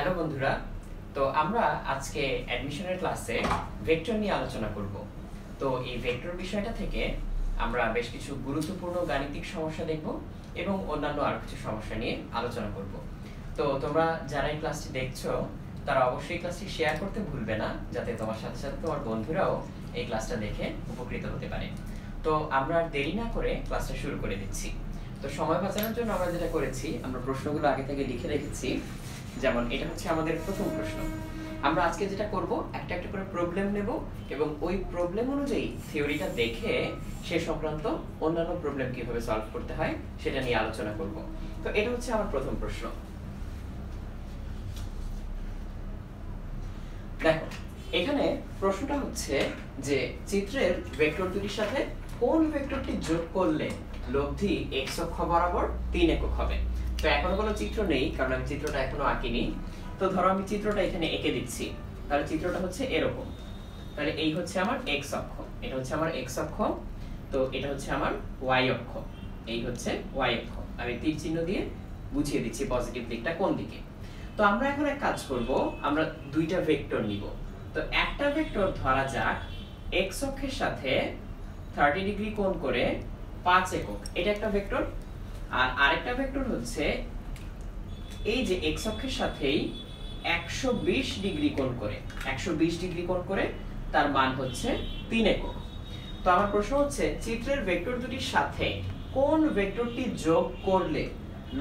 Hello বন্ধুরা, তো আমরা আজকে অ্যাডমিশনের ক্লাসে ভেক্টর নিয়ে আলোচনা করব। তো এই ভেক্টর বিষয়টা থেকে আমরা বেশ কিছু গুরুত্বপূর্ণ গাণিতিক সমস্যা দেখব এবং অন্যান্য আরো কিছু সমস্যা নিয়ে আলোচনা করব। তো তোমরা যারা এই ক্লাসটি দেখছো তারা অবশ্যই ক্লাসটি শেয়ার করতে ভুলবে না, যাতে তোমার সাথে সাথে তোমার বন্ধুরাও এই ক্লাসটা দেখে উপকৃত হতে পারে। তো আমরা দেরি না করে ক্লাসটা শুরু করে দিচ্ছি। তো সময় বাঁচানোর জন্য আমরা যেটা করেছি, আমরা প্রশ্নগুলো আগে থেকে লিখে রেখেছি। যেমন এটা হচ্ছে আমাদের প্রথম প্রশ্ন। আমরা আজকে যেটা করব, একটা একটা করে প্রবলেম নেব এবং ওই প্রবলেম অনুযায়ী থিওরিটা দেখে সে সংক্রান্ত অন্যান্য প্রবলেম কিভাবে সলভ করতে হয় সেটা নিয়ে আলোচনা করব। তো এটা হচ্ছে আমার প্রথম প্রশ্ন। দেখো, এখানে প্রশ্নটা হচ্ছে যে চিত্রের ভেক্টর দুটির সাথে কোন ভেক্টরটি যোগ করলে লব্ধি x অক্ষ বরাবর 3 একক হবে। তো এখনো কোনো চিত্র নেই, কারণ আমি চিত্রটা এখনো আঁকিনি। তো ধরো আমি চিত্রটা এখানে এঁকে দিচ্ছি। তাহলে চিত্রটা হচ্ছে এরকম। তাহলে এই হচ্ছে আমার x অক্ষ, এটা হচ্ছে আমার x অক্ষ, তো এটা হচ্ছে আমার y অক্ষ, এই হচ্ছে y অক্ষ। আমি তীর চিহ্ন দিয়ে বুঝিয়ে দিচ্ছি পজিটিভ দিকটা কোন দিকে। তো আমরা এখন এক কাজ করব, আমরা দুইটা ভেক্টর নিব। তো একটা ভেক্টর ধরা যাক x অক্ষের সাথে 30 ডিগ্রি কোণ করে 5 একক, এটা একটা ভেক্টর। আর আরেকটা ভেক্টর হচ্ছে এই যে x অক্ষের সাথেই 120 ডিগ্রি কোণ করে, 120 ডিগ্রি কোণ করে তার মান হচ্ছে 3 একক। তো আমার প্রশ্ন হচ্ছে চিত্রের ভেক্টর দুটির সাথে কোন ভেক্টরটি যোগ করলে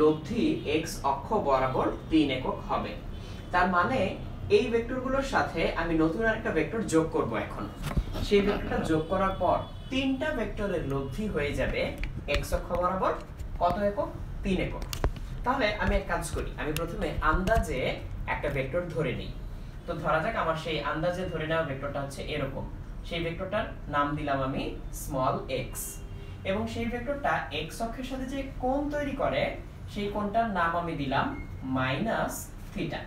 লব্ধি x অক্ষ বরাবর 3 একক হবে। তার মানে এই ভেক্টরগুলোর সাথে আমি নতুন আরেকটা ভেক্টর যোগ করব এখন। সেই ভেক্টরটা যোগ করার পর তিনটা ভেক্টরের লব্ধি হয়ে যাবে x অক্ষ বরাবর কত একক? 3 একক। তাহলে আমি এক কাজ করি, আমি প্রথমে আন্দাজে একটা ভেক্টর ধরে নিই। তো ধরা যাক আমার সেই আন্দাজে ধরে নেওয়া ভেক্টরটা হচ্ছে এরকম। সেই ভেক্টরটার নাম দিলাম আমি স্মল x, এবং সেই ভেক্টরটা x অক্ষের সাথে যে কোণ তৈরি করে সেই কোণটার নাম আমি দিলাম মাইনাস থিটা।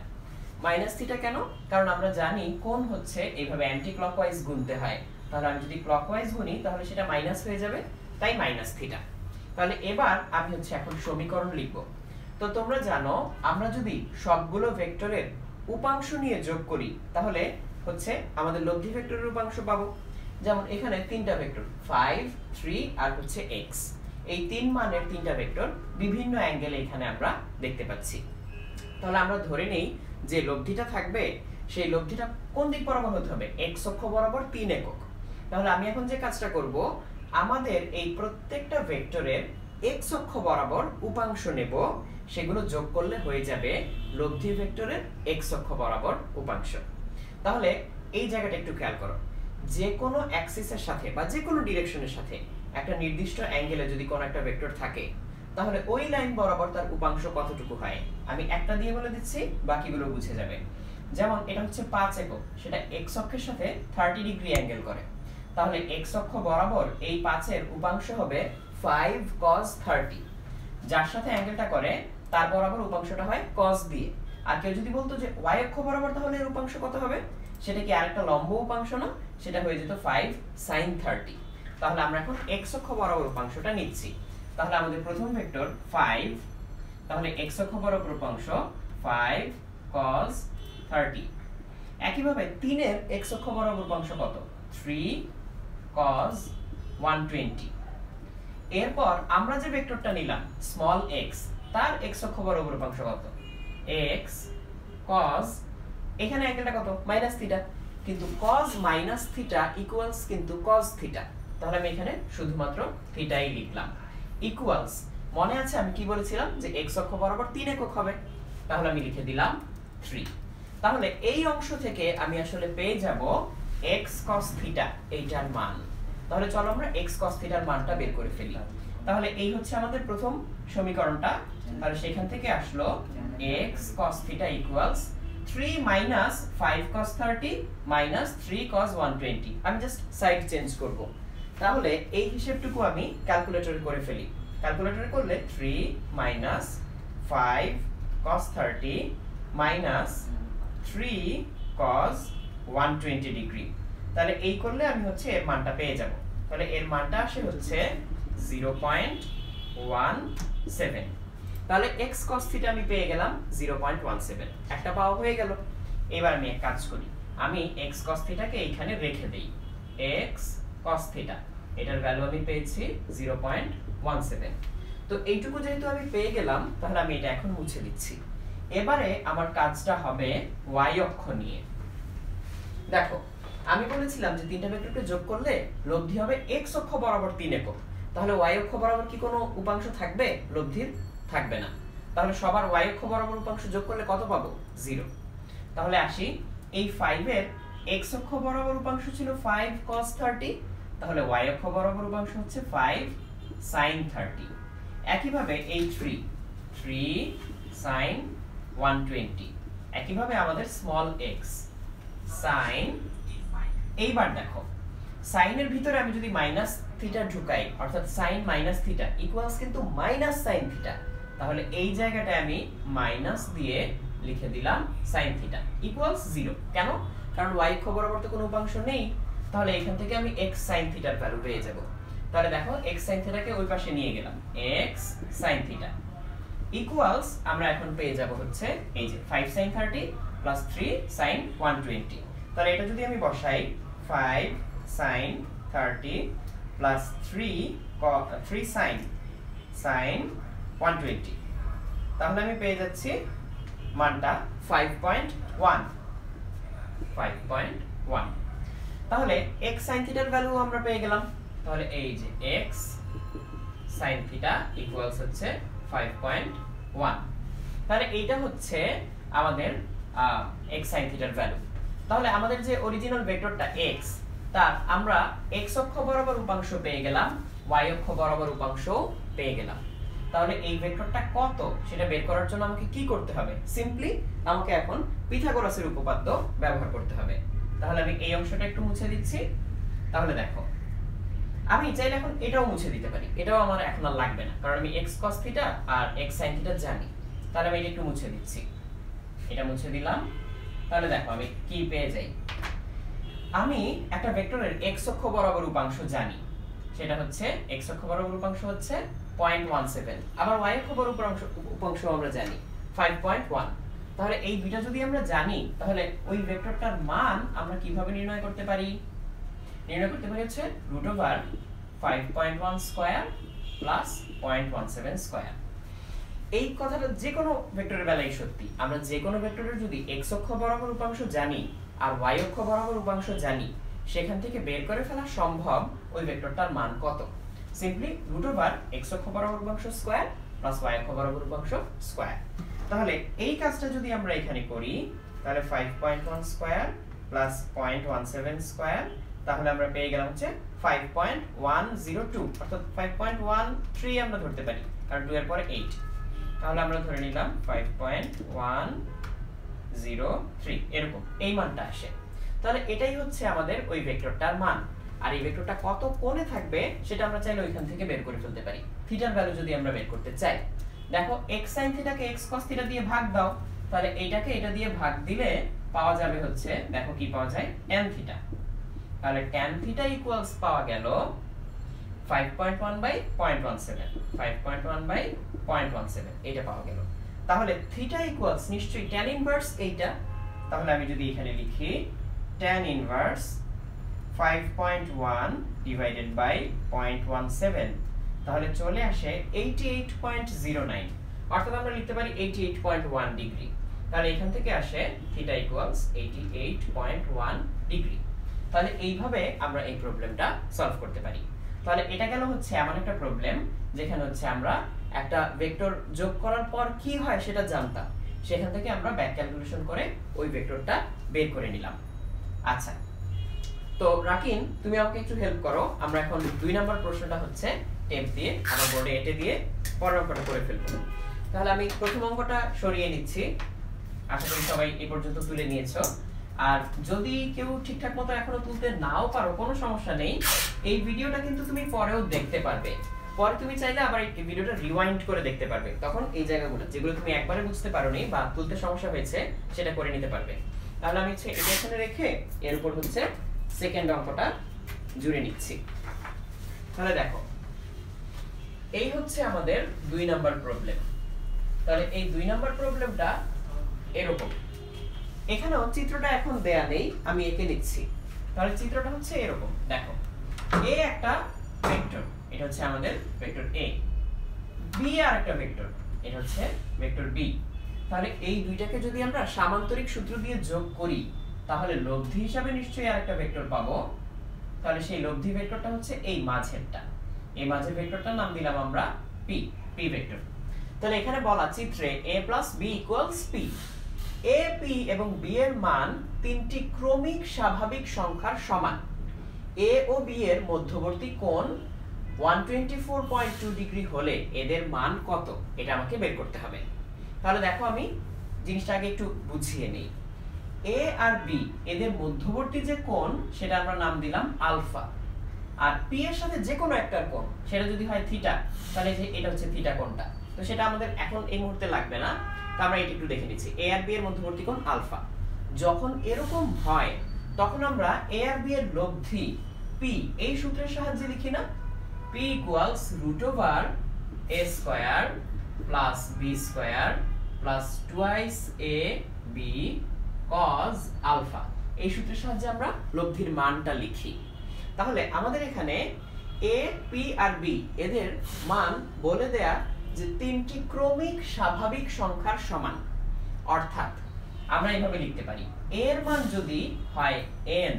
মাইনাস থিটা কেন? কারণ আমরা জানি কোণ হচ্ছে এইভাবে অ্যান্টি ক্লকওয়াইজ গুনতে হয়। তাহলে আমি যদি ক্লকওয়াইজ গুনি তাহলে সেটা মাইনাস হয়ে যাবে, তাই মাইনাস থিটা। তাহলে এবার আমি হচ্ছে এখন সমীকরণ লিখব। তো তোমরা জানো আমরা যদি সবগুলো ভেক্টরের উপাংশ নিয়ে যোগ করি তাহলে হচ্ছে আমাদের লব্ধি ভেক্টরের উপাংশ পাবো। যেমন এখানে তিনটা ভেক্টর 5, 3 আর হচ্ছে x, এই তিন মানের তিনটা ভেক্টর বিভিন্ন অ্যাঙ্গেলে এখানে আমরা দেখতে পাচ্ছি। তাহলে আমরা ধরে নেই যে লব্ধিটা থাকবে সেই লব্ধিটা কোন দিক বরাবর হতে হবে? x অক্ষ বরাবর 3 একক। তাহলে আমি এখন যে কাজটা করব, আমাদের এই প্রত্যেকটা ভেক্টরের x অক্ষ বরাবর উপাংশ নেব, সেগুলো যোগ করলে হয়ে যাবে লব্ধি ভেক্টরের x অক্ষ বরাবর উপাংশ। তাহলে এই জায়গাটা একটু খেয়াল করো, যে কোনো অ্যাক্সিসের সাথে বা যে কোনো ডিরেকশনের সাথে একটা নির্দিষ্ট অ্যাঙ্গেলে যদি কোনো একটা ভেক্টর থাকে তাহলে ওই লাইন বরাবর তার উপাংশ কতটুকু হয় আমি একটা দিয়ে বলে দিচ্ছি, বাকিগুলো বুঝে যাবে। যেমন এটা হচ্ছে 5 একক, সেটা x অক্ষের সাথে 30 ডিগ্রি অ্যাঙ্গেল করে। তাহলে x অক্ষ বরাবর এই 5 এর উপাংশ হবে 5 cos 30। যার সাথে অ্যাঙ্গেলটা করে তার বরাবর উপাংশটা হয় cos দিয়ে। আর কেউ যদি বলতো যে y অক্ষ বরাবর তাহলে এর উপাংশ কত হবে, সেটা কি আরেকটা লম্ব উপাংশ না? সেটা হয়ে যেত 5 sin 30। তাহলে আমরা এখন x অক্ষ বরাবর উপাংশটা নিচ্ছি। তাহলে আমাদের প্রথম ভেক্টর 5, তাহলে x অক্ষ বরাবর উপাংশ 5 cos 30। একইভাবে 3 এর x অক্ষ বরাবর উপাংশ কত? 3 cos 120। এরপর আমরা যে ভেক্টরটা নিলাম স্মল x, তার x অক্ষ বরাবর উপাংশ কত? x cos, এখানে অ্যাঙ্গেলটা কত? মাইনাস থিটা, কিন্তু cos মাইনাস থিটা ইকুয়ালস কিন্তু cos থিটা। তাহলে আমি এখানে শুধুমাত্র থিটাই লিখলাম। ইকুয়ালস, মনে আছে আমি কি বলেছিলাম যে x অক্ষ বরাবর 3 একক হবে, তাহলে আমি লিখে দিলাম 3। তাহলে এই অংশ থেকে আমি আসলে পেয়ে যাব x cos থিটা এইটার মান। তাহলে চলো আমরা x cos থিটার মানটা বের করে ফেলি। তাহলে এই হচ্ছে আমাদের প্রথম সমীকরণটা। তাহলে সেখান থেকে আসলো x cos theta equals 3 minus 5 cos 30 minus 3 cos 120। আমি জাস্ট সাইড চেঞ্জ করব। তাহলে এই হিসাবটুকু আমি ক্যালকুলেটরে করে ফেলি। ক্যালকুলেটরে করলে 3 minus 5 cos 30 minus 3 cos 120 degree. তাহলে এই করলে আমি হচ্ছে এর মানটা পেয়ে যাব। তাহলে এর মানটা আসে হচ্ছে 0.17। তাহলে x cos থিটা আমি পেয়ে গেলাম 0.17, একটা পাওয়া হয়ে গেল। এবার আমি এক কাজ করি, আমি x cos থিটাকে এইখানে রেখে দেই। x cos থিটা এটার ভ্যালু আমি পেয়েছি 0.17। তো এইটুকু যেহেতু আমি পেয়ে গেলাম, তাহলে আমি এটা এখন মুছে দিচ্ছি। এবারে আমার কাজটা হবে y অক্ষ নিয়ে। দেখো, আমি বলেছিলাম যে তিনটা ভেক্টরকে যোগ করলে লব্ধি হবে x অক্ষ বরাবর 3 একক। তাহলে y অক্ষ বরাবর কি কোনো উপাংশ থাকবে? লব্ধির থাকবে না। তাহলে সবার y অক্ষ বরাবর উপাংশ যোগ করলে কত পাবো? 0। তাহলে আসি, এই 5 এর x অক্ষ বরাবর উপাংশ ছিল 5 cos 30, তাহলে y অক্ষ বরাবর উপাংশ হচ্ছে 5 sin 30। একইভাবে এই 3 sin 120। একইভাবে আমাদের স্মল x sin, এইবার দেখো সাইনের ভিতরে আমি যদি মাইনাস থিটা ঢুকাই, অর্থাৎ sin মাইনাস থিটা ইকুয়ালস কিন্তু মাইনাস sin থিটা, তাহলে এই জায়গাটায় আমি মাইনাস দিয়ে লিখে দিলাম sin থিটা ইকুয়ালস 0। কেন? কারণ y অক্ষ বরাবর তো কোনো উপাংশ নেই, তাহলে এখান থেকে আমি x sin থিটার ভ্যালু পেয়ে যাব। তাহলে দেখো x sin থিটাকে ওই পাশে নিয়ে গেলাম, x sin থিটা ইকুয়ালস আমরা এখন পেয়ে যাব হচ্ছে এই যে 5 sin 30 প্লাস 3 sin 120। তাহলে এটা যদি আমি বসাই 5 sin 30 প্লাস 3 sin 120, তাহলে আমি পেয়ে যাচ্ছি মানটা 5.1। তাহলে x sin থিটার ভ্যালু আমরা পেয়ে গেলাম। তাহলে এই যে x sin থিটা ইকুয়ালস হচ্ছে 5.1। তাহলে এইটা হচ্ছে আমাদের x sin থিটার ভ্যালু। তাহলে আমাদের যে অরিজিনাল ভেক্টরটা x, তার আমরা x অক্ষ বরাবর উপাংশ পেয়ে গেলাম, y অক্ষ বরাবর উপাংশ পেয়ে গেলাম। তাহলে এই ভেক্টরটা কত সেটা বের করার জন্য আমাকে কি করতে হবে? সিম্পলি আমাকে এখন পিথাগোরাসের উপপাদ্য ব্যবহার করতে হবে। তাহলে আমি এই অংশটা একটু মুছে দিচ্ছি। তাহলে দেখো, আমি চাইলে এখন এটাও মুছে দিতে পারি, এটাও আমার এখন আর লাগবে না, কারণ আমি x cos থিটা আর x sin থিটা জানি। তাহলে আমি এটা একটু মুছে দিচ্ছি, এটা মুছে দিলাম। তাহলে দেখো আমি কি পেয়ে যাই, আমি একটা ভেক্টরের x অক্ষ বরাবর উপাংশ জানি, সেটা হচ্ছে x অক্ষ বরাবর উপাংশ হচ্ছে 0.17, আবার y অক্ষ বরাবর উপাংশ আমরা জানি 5.1। তাহলে এই দুটো যদি আমরা জানি, তাহলে ওই ভেক্টরটার মান আমরা কিভাবে নির্ণয় করতে পারি? নির্ণয় করতে পারি হচ্ছে √5.1 স্কয়ার প্লাস 0.17 স্কয়ার। এই কথাটা যে কোনো ভেক্টরের বেলায় সত্যি। আমরা যে কোনো ভেক্টরের যদি x অক্ষ বরাবর উপাংশ জানি আর y অক্ষ বরাবর উপাংশ জানি, সেখান থেকে বের করে ফেলা সম্ভব ওই ভেক্টরটার মান কত। সিম্পলি √x অক্ষ বরাবর উপাংশ স্কয়ার প্লাস y অক্ষ বরাবর উপাংশ স্কয়ার। তাহলে এই কাজটা যদি আমরা এখানে করি, তাহলে 5.1 স্কয়ার প্লাস 0.17 স্কয়ার, তাহলে আমরা পেয়ে গেলাম হচ্ছে 5.102, অর্থাৎ 5.13 আমরা ধরতে পারি, কারণ 2 এর পরে 8। তাহলে আমরা ধরে নিলাম 5.103, এরকম এই মানটা আসে। তাহলে এটাই হচ্ছে আমাদের ওই ভেক্টরটার মান। আর এই ভেক্টরটা কত কোণে থাকবে সেটা আমরা চাইলে ওইখান থেকে বের করে ফেলতে পারি, থিটার ভ্যালু যদি আমরা বের করতে চাই। দেখো x sin থিটাকে x cos theta দিয়ে ভাগ দাও, তাহলে এইটাকে এটা দিয়ে ভাগ দিলে পাওয়া যাবে হচ্ছে, দেখো কি পাওয়া যায়, tan থিটা। তাহলে tan থিটা ইকুয়ালস পাওয়া গেল 5.1/0.17, এটা পাওয়া গেল। তাহলে থিটা ইকুয়ালস নিশ্চয়ই tan ইনভার্স এইটা। তাহলে আমি যদি এখানে লিখি tan ইনভার্স 5.1 ডিভাইডেড বাই 0.17, তাহলে চলে আসে 88.09, অর্থাৎ আমরা লিখতে পারি 88.1 ডিগ্রি। তাহলে এখান থেকে আসে থিটা ইকুয়ালস 88.1 ডিগ্রি। তাহলে এইভাবে আমরা এই প্রবলেমটা সলভ করতে পারি। তাহলে এটা গেল হচ্ছে এমন একটা প্রবলেম যেখানে হচ্ছে আমরা একটা ভেক্টর যোগ করার পর কি হয় সেটা জানতাম, সেখান থেকে আমরা ব্যাক ক্যালকুলেশন করে ওই ভেক্টরটা বের করে নিলাম। আচ্ছা, তো রাকিন তুমি আমাকে একটু হেল্প করো। আমরা এখন 2 নাম্বার প্রশ্নটা হচ্ছে টেপ দিয়ে আমার বোর্ডে এঁটে দিয়ে পরের অঙ্কটা করে ফেলবো। তাহলে আমি প্রথম অঙ্কটা সরিয়ে নিচ্ছি, আশা করি সবাই এই পর্যন্ত তুলে নিয়েছো। আর যদি কেউ ঠিকঠাক মতো এখনো তুলতে নাও পারো, কোনো সমস্যা নেই, এই ভিডিওটা কিন্তু তুমি পরেও দেখতে পারবে। পরে তুমি চাইলে আবার এই ভিডিওটা রিওয়াইন্ড করে দেখতে পারবে, তখন এই জায়গাগুলো যেগুলো তুমি একবারে বুঝতে পারোনি বা তুলতে সমস্যা হয়েছে সেটা করে নিতে পারবে। তাহলে আমি হচ্ছে এটা এখানে রেখে এর উপর হচ্ছে সেকেন্ড অঙ্কটা জুড়ে নিচ্ছি। তাহলে দেখো, এই হচ্ছে আমাদের 2 নাম্বার প্রবলেম। তাহলে এই 2 নাম্বার প্রবলেমটা এরকম। এখানেও চিত্রটা এখন দেয়া নেই, আমি একে লিখছি। তাহলে চিত্রটা হচ্ছে এরকম, দেখো a একটা ভেক্টর, এটা হচ্ছে আমাদের ভেক্টর a, b আর একটা ভেক্টর, এটা হচ্ছে ভেক্টর b। তাহলে এই দুইটাকে যদি আমরা সামান্তরিক সূত্র দিয়ে যোগ করি তাহলে লব্ধি হিসাবে নিশ্চয়ই আরেকটা ভেক্টর পাবো। তাহলে সেই লব্ধি ভেক্টরটা হচ্ছে এই মাঝেরটা, এই মাঝের ভেক্টরটার নাম দিলাম আমরা p, p ভেক্টর। তাহলে এখানে বলা চিত্রে a + b = p, a, p এবং b এর মান তিনটি ক্রমিক স্বাভাবিক সংখ্যার সমান। a ও b এর মধ্যবর্তী কোণ 124.2 ডিগ্রি হলে এদের মান কত, এটা আমাকে বের করতে হবে। তাহলে দেখো আমি জিনিসটা আগে একটু বুঝিয়ে নেই। a আর b এদের মধ্যবর্তী যে কোণ সেটা আমরা নাম দিলাম আলফা, আর p এর সাথে যে কোনো একটা কোণ সেটা যদি হয় থিটা, তাহলে যে এটা হচ্ছে থিটা কোণটা। তো সেটা আমাদের এখন এই মুহূর্তে লাগবে না, তো আমরা এটা একটু দেখে নিচ্ছি। a আর b এর মধ্যবর্তী কোণ আলফা। যখন এরকম হয় তখন আমরা a আর b এর লব্ধি p এই সূত্রের সাহায্যে লিখি না, p √a² + b² + twice ab cos alpha, এই সূত্রের সাহায্যে আমরা লব্ধির মানটা লিখি। তাহলে আমাদের এখানে a, p আর b এদের মান বলে দেয়া যে তিনটি ক্রমিক স্বাভাবিক সংখ্যার সমান। অর্থাৎ আমরা এইভাবে লিখতে পারি, a এর মান যদি হয় n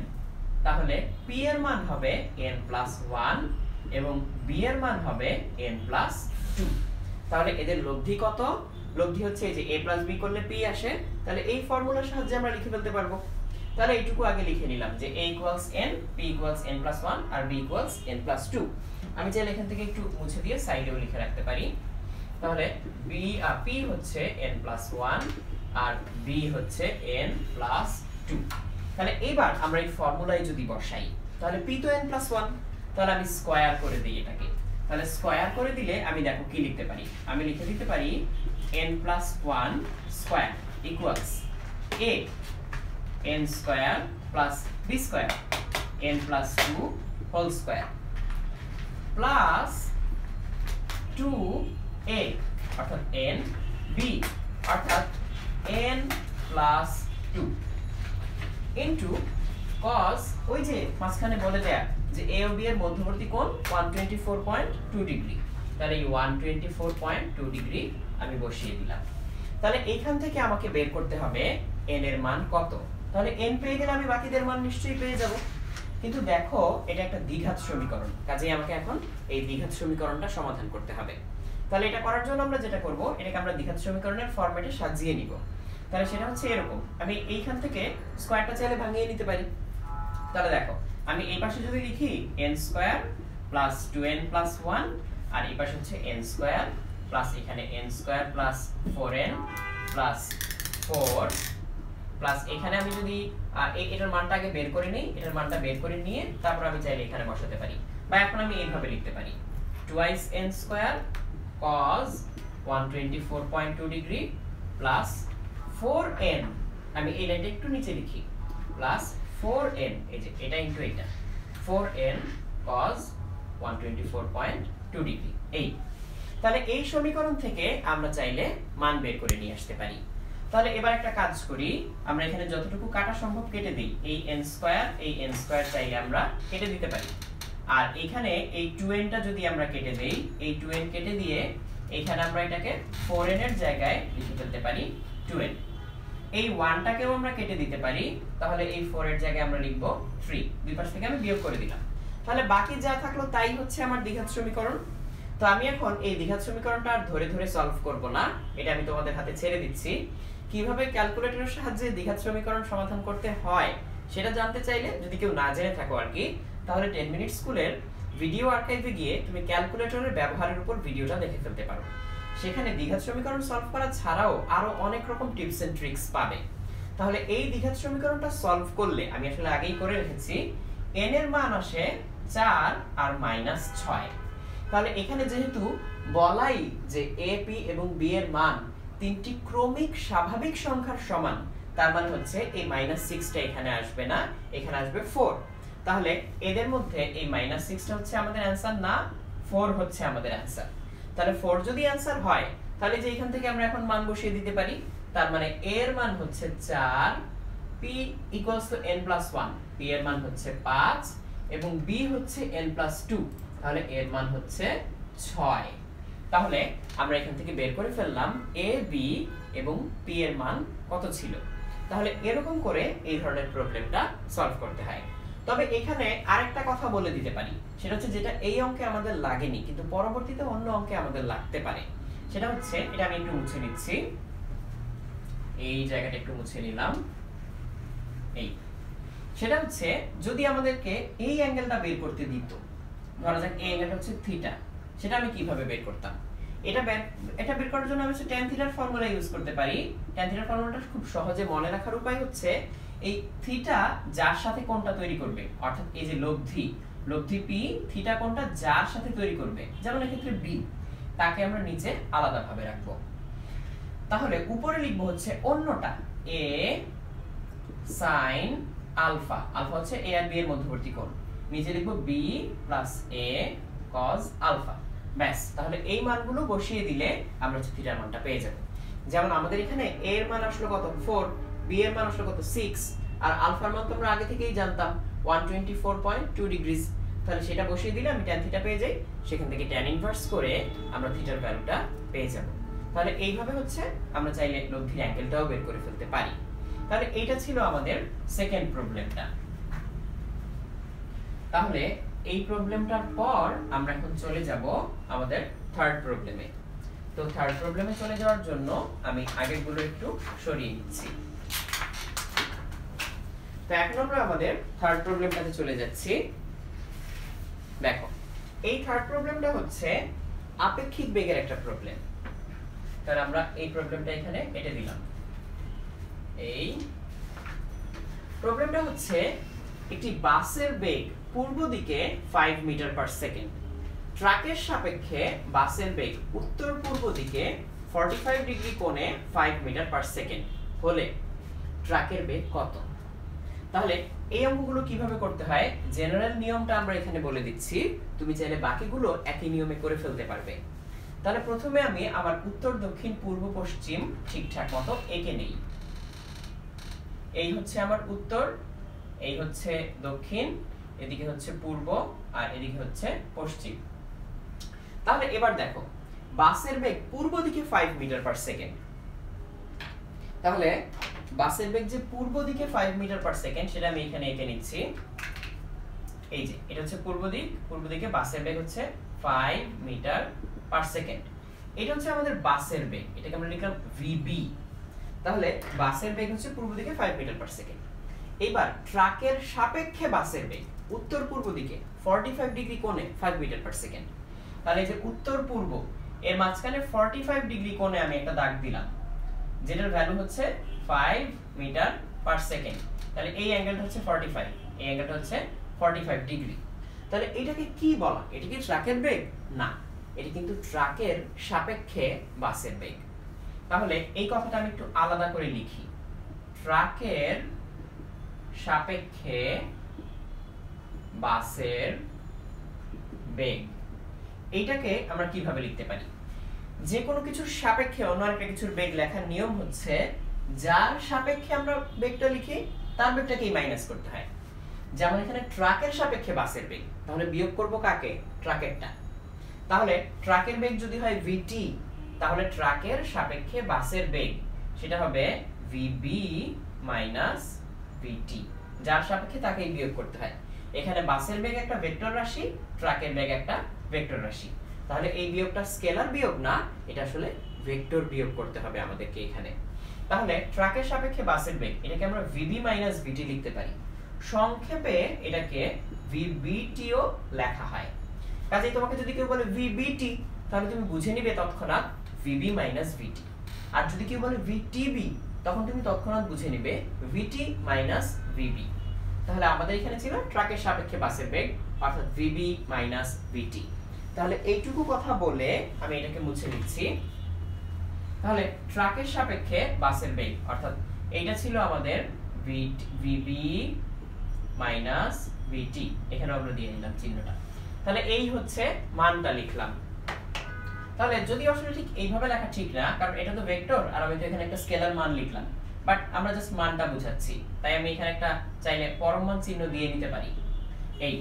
তাহলে p এর মান হবে n+1 এবং b এর মান হবে n+2। তাহলে এদের লব্ধি কত? লব্ধি হচ্ছে এই যে a + b করলে p আসে, তাহলে এই ফর্মুলার সাহায্যে আমরা লিখে ফেলতে পারবো। তাহলে এইটুকু আগে লিখে নিলাম যে a = n, p = n+1 R b = n+2। আমি চাইলে এখান থেকে একটু মুছে দিয়ে সাইডেও লিখে রাখতে পারি। তাহলে p হচ্ছে n+1 আর b হচ্ছে n+2। তাহলে এবার আমরা এই ফর্মুলায় যদি বসাই তাহলে p তো n+1, তাহলে আমি স্কয়ার করে দেই এটাকে। তাহলে স্কয়ার করে দিলে আমি দেখো কি লিখতে পারি, আমি লিখে দিতে পারি n+1 square equals a n² + b² n+2 whole square plus 2a অর্থাৎ n, b অর্থাৎ n+2 ইনটু cos, ওই যে মাঝখানে বলে দেয়া যে a ও b এর মধ্যবর্তী কোণ 124.2 ডিগ্রি, তাহলে এই 124.2 ডিগ্রি আমি বসিয়ে দিলাম। তাহলে এইখান থেকে আমাকে বের করতে হবে n এর মান কত। তাহলে n পেয়ে গেলে আমি বাকিদের মান নিশ্চয়ই পেয়ে যাব। কিন্তু দেখো এটা একটা দ্বিঘাত সমীকরণ, কাজেই আমাকে এখন এই দ্বিঘাত সমীকরণটা সমাধান করতে হবে। তাহলে এটা করার জন্য আমরা যেটা করব, এটাকে আমরা দ্বিঘাত সমীকরণের ফরম্যাটে সাজিয়ে নিব। তাহলে সেটা হচ্ছে এরকম, আমি এইখান থেকে স্কয়ারটা চাইলে ভাঙিয়ে নিতে পারি। তাহলে দেখো আমি এই পাশে যদি লিখি n² + 2n+1 আর এই পাশে হচ্ছে n² প্লাস এখানে n² + 4n + 4 প্লাস এখানে আমি যদি এটার মানটা আগে বের করে নেই, এটার মানটা বের করে নিয়ে তারপর আমি চাইলে এখানে বসাতে পারি, বা এখন আমি এইভাবে লিখতে পারি twice n² cos 124.2 degree plus 4n, আমি এই লাইনটা একটু নিচে লিখি, প্লাস 4n, এই যে এটা ইনটু এটা 4n cos 124.2 ডিগ্রি। এই তাহলে এই সমীকরণ থেকে আমরা চাইলে মান বের করে নিয়ে আসতে পারি। তাহলে এবার একটা কাজ করি, আমরা এখানে যতটুকু কাটা সম্ভব কেটে দিই। এই n² চাইলে আমরা কেটে দিতে পারি, আর এখানে এই 2n টা যদি আমরা কেটে দেই, এই 2n কেটে দিয়ে এখানে আমরা এটাকে 4n এর জায়গায় লিখে ফেলতে পারি 2n। এই 1 টাকেও আমরা কেটে দিতে পারি, তাহলে এই 4 এর জায়গায় আমরা লিখব 3, দুই পাশ থেকে আমি বিয়োগ করে দিলাম। তাহলে বাকি যা থাকলো তাই হচ্ছে আমার দ্বিঘাত সমীকরণ। তো আমি এখন এই দ্বিঘাত সমীকরণটা আর ধরে ধরে সলভ করব না, এটা আমি তোমাদের হাতে ছেড়ে দিচ্ছি। কিভাবে ক্যালকুলেটরের সাহায্যে দ্বিঘাত সমীকরণ সমাধান করতে হয় সেটা জানতে চাইলে, যদি কেউ না জেনে থাকো আর কি, তাহলে 10 মিনিট স্কুলের ভিডিও আর্কাইভে গিয়ে তুমি ক্যালকুলেটরের ব্যবহারের উপর ভিডিওটা দেখে ফেলতে পারো। সেখানে দ্বিঘাত সমীকরণ সলভ করা ছাড়াও আরো অনেক রকম টিপস এন্ড ট্রিক্স পাবে। তাহলে এই দ্বিঘাত সমীকরণটা সলভ করলে, আমি আসলে আগেই করে রেখেছি, n এর মান আসে 4 আর -6। তাহলে এখানে যেহেতু বলাই যে a, p এবং b এর মান তিনটি ক্রমিক স্বাভাবিক সংখ্যার সমান, তার মানে হচ্ছে এই -6টা এখানে আসবে না, এখানে আসবে 4। তাহলে এদের মধ্যে এই -6টা হচ্ছে আমাদের অ্যানসার না, 4 হচ্ছে আমাদের অ্যানসার। তাহলে 4 যদি অ্যানসার হয় তাহলে যে এখান থেকে আমরা এখন মান বসিয়ে দিতে পারি, তার মানে a এর মান হচ্ছে 4, p = n+1, p এর মান হচ্ছে 5 এবং b হচ্ছে n+2, তাহলে a এর মান হচ্ছে 6। তাহলে আমরা এখান থেকে বের করে ফেললাম a b এবং p এর মান কত ছিল। তাহলে এরকম করে এই ধরনের প্রবলেমটা সলভ করতে হয়। তবে এখানে আরেকটা কথা বলে দিতে পারি, সেটা হচ্ছে যেটা এই অঙ্কে আমাদের লাগেনি কিন্তু পরবর্তীতে অন্য অঙ্কে আমাদের লাগতে পারে, সেটা হচ্ছে এটা আমি একটু মুছে নিচ্ছি, এই জায়গাটা একটু মুছে নিলাম। এই সেটা হচ্ছে যদি আমাদেরকে এই অ্যাঙ্গেলটা বের করতে দিত, ধরা যাক এই অ্যাঙ্গেলটা হচ্ছে থিটা, সেটা আমি কিভাবে বের করতাম? এটা বের করার জন্য আমি tan থিটার ফর্মুলা ইউজ করতে পারি। tan থিটার ফর্মুলাটা খুব সহজে মনে রাখার উপায় হচ্ছে এই থিটা যার সাথে কোণটা তৈরি করবে, অর্থাৎ এই যে লব্ধি p, থিটা কোণটা যার সাথে তৈরি করবে, যেমন এক্ষেত্রে b, তাকে আমরা নিচে আলাদাভাবে রাখবো। তাহলে উপরে লিখবো হচ্ছে অন্যটা a sin আলফা, আলফা হচ্ছে a আর b এর মধ্যবর্তী কোণ, নিচে লিখবো b + a cos আলফা। ব্যাস, তাহলে এই মানগুলো বসিয়ে দিলে আমরা হচ্ছে থিটার মানটা পেয়ে যাব। যেমন আমাদের এখানে a এর মান আসলো কত 4, b এর মান আসলো কত 6, আর আলফার মান তো আমরা আগে থেকেই জানতাম 124.2 ডিগ্রিজ। তাহলে সেটা বসিয়ে দিলে আমি tan থিটা পেয়ে যাই, সেখান থেকে tan ইনভার্স করে আমরা থিটার ভ্যালুটা পেয়ে যাব। তাহলে এইভাবে হচ্ছে আমরা চাইলে লব্ধির অ্যাঙ্গেলটাও বের করে ফেলতে পারি। তাহলে এইটা ছিল আমাদের সেকেন্ড প্রবলেমটা। তাহলে এই প্রবলেমটার পর আমরা এখন চলে যাব আমাদের থার্ড প্রবলেমে। তো থার্ড প্রবলেমে চলে যাওয়ার জন্য আমি আগেরগুলো একটু সরিয়ে নিচ্ছি। তো এখন আমরা আমাদের থার্ড প্রবলেমটাতে চলে যাচ্ছি। দেখো, এই থার্ড প্রবলেমটা হচ্ছে আপেক্ষিক বেগের একটা প্রবলেম। তাহলে আমরা এই প্রবলেমটা এখানে এঁটে দিলাম। এই প্রবলেমটা হচ্ছে একটি বাসের বেগ পূর্ব দিকে 5 মিটার/সেকেন্ড, ট্রাকের সাপেক্ষে বাসের বেগ উত্তর পূর্ব দিকে 45 ডিগ্রি কোণে 5 মিটার/সেকেন্ড হলে ট্রাকের বেগ কত? তাহলে এই অঙ্কগুলো কিভাবে করতে হয়, জেনারেল নিয়মটা আমরা এখানে বলে দিচ্ছি, তুমি চাইলে বাকিগুলো একই নিয়মে করে ফেলতে পারবে। তাহলে প্রথমে আমি আমার উত্তর দক্ষিণ পূর্ব পশ্চিম ঠিকঠাক মতো এঁকে নেই। এই হচ্ছে আমার উত্তর, এই হচ্ছে দক্ষিণ, এদিকে হচ্ছে পূর্ব আর এদিকে হচ্ছে পশ্চিম। তাহলে এবার দেখো, বাসের বেগ পূর্ব দিকে 5 মিটার/সেকেন্ড, তাহলে বাসের বেগ যে পূর্ব দিকে 5 মিটার/সেকেন্ড সেটা আমি এখানে এঁকে নিচ্ছি। এই যে এটা হচ্ছে পূর্ব দিক, পূর্ব দিকে বাসের বেগ হচ্ছে 5 মিটার/সেকেন্ড। এটা হচ্ছে আমাদের বাসের বেগ, এটাকে আমরা লিখলাম vb। তাহলে বাসের বেগ হচ্ছে পূর্ব দিকে 5 মিটার/সেকেন্ড। এবার ট্রাকের সাপেক্ষে বাসের বেগ উত্তর পূর্ব দিকে 45 ডিগ্রি কোণে 5 মিটার/সেকেন্ড। তাহলে এই যে উত্তর পূর্ব এর মাঝখানে 45 ডিগ্রি কোণে আমি একটা দাগ দিলাম, যেটার ভ্যালু হচ্ছে 5 মিটার/সেকেন্ড। তাহলে এই অ্যাঙ্গেলটা হচ্ছে 45, এই অ্যাঙ্গেলটা হচ্ছে 45 ডিগ্রি। তাহলে এটাকে কি বলা? এটা কি ট্রাকের বেগ? না, এটা কিন্তু ট্রাকের সাপেক্ষে বাসের বেগ। তাহলে এই কথাটা আমি একটু আলাদা করে লিখি, ট্রাকের সাপেক্ষে বাসের বেগ। এইটাকে আমরা কিভাবে লিখতে পারি? যে কোনো কিছুর সাপেক্ষে অন্য একটা কিছুর বেগ লেখার নিয়ম হচ্ছে যার সাপেক্ষে আমরা বেগটা লিখি তার বেগটাকেই মাইনাস করতে হয়। যেমন এখানে ট্রাকের সাপেক্ষে বাসের বেগ, তাহলে বিয়োগ করব কাকে? ট্রাকেরটা। তাহলে ট্রাকের বেগ যদি হয় vt, তাহলে ট্রাকের সাপেক্ষে বাসের বেগ সেটা হবে vb মাইনাস vt, যার সাপেক্ষে তাকেই বিয়োগ করতে হয়। এখানে বাসের বেগ একটা ভেক্টর রাশি, ট্রাকের বেগ একটা ভেক্টর রাশি। তাহলে এই বিয়োগটা স্কেলার বিয়োগ না, এটা আসলে ভেক্টর বিয়োগ করতে হবে আমাদেরকে এখানে। তাহলে ট্রাকের সাপেক্ষে বাসের বেগ এটাকে আমরা vb মাইনাস vt লিখতে পারি। সংক্ষেপে এটাকে vbt ও লেখা হয়। কাজেই তোমাকে যদি কেউ বলে vbt, তাহলে তুমি বুঝে নিবে তৎক্ষণাৎ vb মাইনাস vt। আর যদি কেউ বলে vtb, তখন তুমি তৎক্ষণাৎ বুঝে নিবে vt মাইনাস vb। তাহলে আমাদের এখানে ছিল ট্রাকের সাপেক্ষে বাসের বেগ অর্থাৎ vb মাইনাস vt। তাহলে এইটুকু কথা বলে আমি এটাকে মুছে নিচ্ছি। তাহলে ট্রাকের সাপেক্ষে বাসের বেগ অর্থাৎ এইটা ছিল আমাদের vb মাইনাস vt, এখানে আমরা দিয়ে নিলাম চিহ্নটা। তাহলে এই হচ্ছে মানটা লিখলাম। তাহলে যদি আসলে ঠিক এইভাবে লেখা ঠিক না, কারণ এটা তো ভেক্টর আর আমি তো এখানে একটা স্কেলার মান লিখলাম, বাট আমরা জাস্ট মানটা বুঝাচ্ছি, তাই আমি এখানে একটা চাইলে পরম মান চিহ্ন দিয়ে নিতে পারি। এই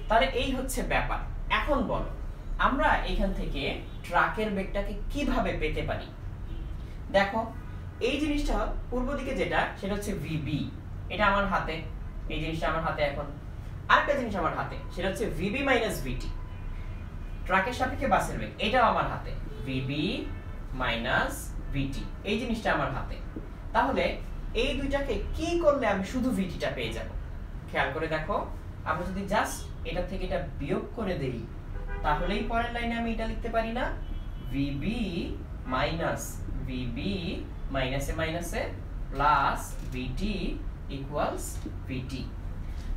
তাহলে এই হচ্ছে ব্যাপার। এখন বলো আমরা এখান থেকে ট্রাকের বেগটাকে কিভাবে পেতে পারি? দেখো এই জিনিসটা পূর্ব দিকে যেটা সেটা হচ্ছে ভিবি, এটা আমার হাতে, এই জিনিসটা আমার হাতে। এখন আরেকটা জিনিস আমার হাতে, সেটা হচ্ছে ভিবি মাইনাস ভিটি, ট্রাকের সাপেক্ষে বাসের বেগ, এটাও আমার হাতে, ভিবি মাইনাস ভিটি, এই জিনিসটা আমার হাতে। তাহলে এই দুইটাকে কি করলে আমি শুধু ভিটিটা পেয়ে যাব? খেয়াল করে দেখো, আমরা যদি জাস্ট এটা থেকে এটা বিয়োগ করে দেই, তাহলেই পরের লাইনে আমি এটা লিখতে পারি না, ভিবি মাইনাস ভিবি মাইনাসে মাইনাসে প্লাস ভিটি ইকুয়ালস ভিটি।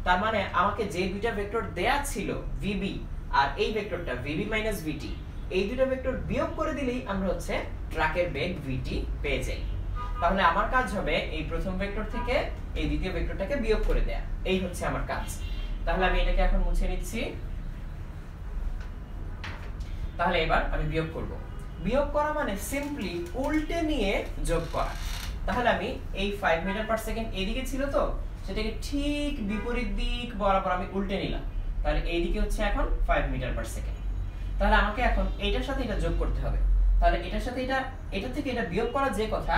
তার মানে আমাকে যে দুইটা ভেক্টর দেয়া ছিল ভিবি আর এই ভেক্টরটা ভিবি মাইনাস ভিটি, এই দুইটা ভেক্টর বিয়োগ করে দিলেই আমরা হচ্ছে ট্রাকের বেগ ভিটি পেয়ে যাই। তাহলে আমার কাজ হবে এই প্রথম ভেক্টর থেকে এই দ্বিতীয় ভেক্টরটাকে বিয়োগ করে দেয়া, এই হচ্ছে আমার কাজ। তাহলে আমি এটাকে এখন মুছে নিচ্ছি। তাহলে এবার আমি বিয়োগ করব। বিয়োগ করা মানে সিম্পলি উল্টে নিয়ে যোগ করা। তাহলে আমি এই 5 মিটার পার সেকেন্ড এদিকে ছিল, তো সেটাকে ঠিক বিপরীত দিক বরাবর আমি উল্টে নিলাম। তাহলে এইদিকে হচ্ছে এখন 5 মিটার পার সেকেন্ড। তাহলে আমাকে এখন এইটার সাথে এটা যোগ করতে হবে। তাহলে এটার সাথে এটা থেকে এটা বিয়োগ করা যে কথা,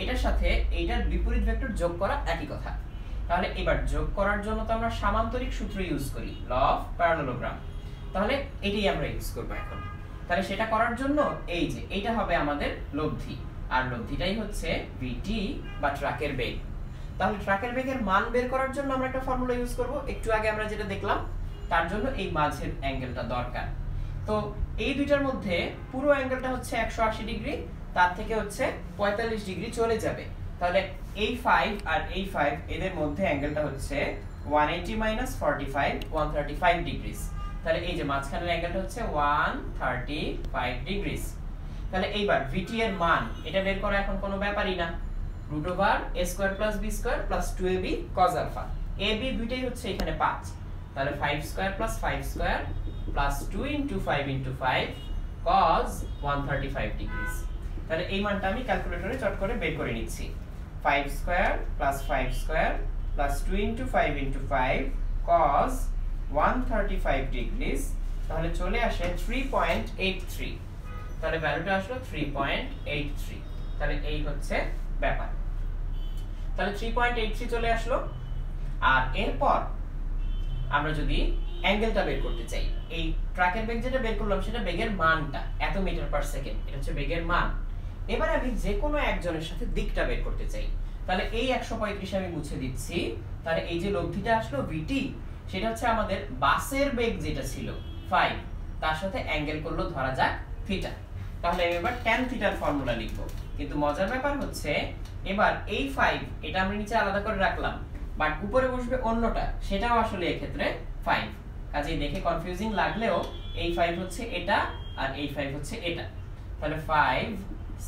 এটার সাথে এইটার বিপরীত ভেক্টর যোগ করা একই কথা। তাহলে এবার যোগ করার জন্য তো আমরা সামান্তরিক সূত্র ইউজ করি, ল অফ প্যারালেলোগ্রাম। তাহলে এটাই আমরা ইউজ করব এখন। তাহলে সেটা করার জন্য এই যে এইটা হবে আমাদের লব্ধি, আর লব্ধিটাই হচ্ছে ভিটি বা ট্রাকের বেগ। তাহলে ট্রাকের বেগের মান বের করার জন্য আমরা একটা ফর্মুলা ইউজ করব, একটু আগে আমরা যেটা দেখলাম, তার জন্য এই মাঝের অ্যাঙ্গেলটা দরকার। তো এই দুইটার মধ্যে পুরো অ্যাঙ্গেলটা হচ্ছে 180 ডিগ্রি, তার থেকে হচ্ছে 45 ডিগ্রি চলে যাবে। তাহলে এই 5 আর এই 5 এদের মধ্যে অ্যাঙ্গেলটা হচ্ছে 180 মাইনাস 45 135 ডিগ্রিস। তাহলে এই যে মাঝখানের অ্যাঙ্গেলটা হচ্ছে 135 ডিগ্রিস। তাহলে এইবার ভিটি এর মান এটা বের করা এখন কোনো ব্যাপারই না, √a² + b² + 2ab cos alpha. ab দুইটাই হচ্ছে এখানে 5, তাহলে 5² + 5² + 2 * 5 * 5 cos 135 ডিগ্রিস। তাহলে এই মানটা আমি ক্যালকুলেটরে চট করে বের করে নিচ্ছি, 5² + 5² + 2 * 5 * 5 cos 135 ডিগ্রিস। তাহলে চলে আসে 3.83। তাহলে ভ্যালুটা আসলো 3.83। তাহলে এই হচ্ছে ব্যাপার। তাহলে 3.83 চলে আসলো। আর এরপর আমরা যদি অ্যাঙ্গেলটা বের করতে চাই, এই ট্রাকের বেগ যেটা বের করলাম সেটা বেগের মানটা, এত মিটার পার সেকেন্ড, এটা হচ্ছে বেগের মান। এবার আমি যে কোনো একজনের সাথে দিকটা বের করতে চাই, তাহলে এই 135 আমি মুছে দিচ্ছি। তাহলে এই যে লব্ধিটা আসলো ভিটি, সেটা হচ্ছে আমাদের বাসের বেগ যেটা ছিল 5, তার সাথে অ্যাঙ্গেল করলো ধরা যাক থিটা। তাহলে আমি এবার tan থিটার ফর্মুলা লিখব। কিন্তু মজার ব্যাপার হচ্ছে এবার এই 5 এটা আমরা নিচে আলাদা করে রাখলাম, বাট উপরে বসবে অন্যটা, সেটাও আসলে এই ক্ষেত্রে 5। কাজেই দেখে কনফিউজিং লাগলেও এই 5 হচ্ছে এটা আর এই 5 হচ্ছে এটা। তাহলে 5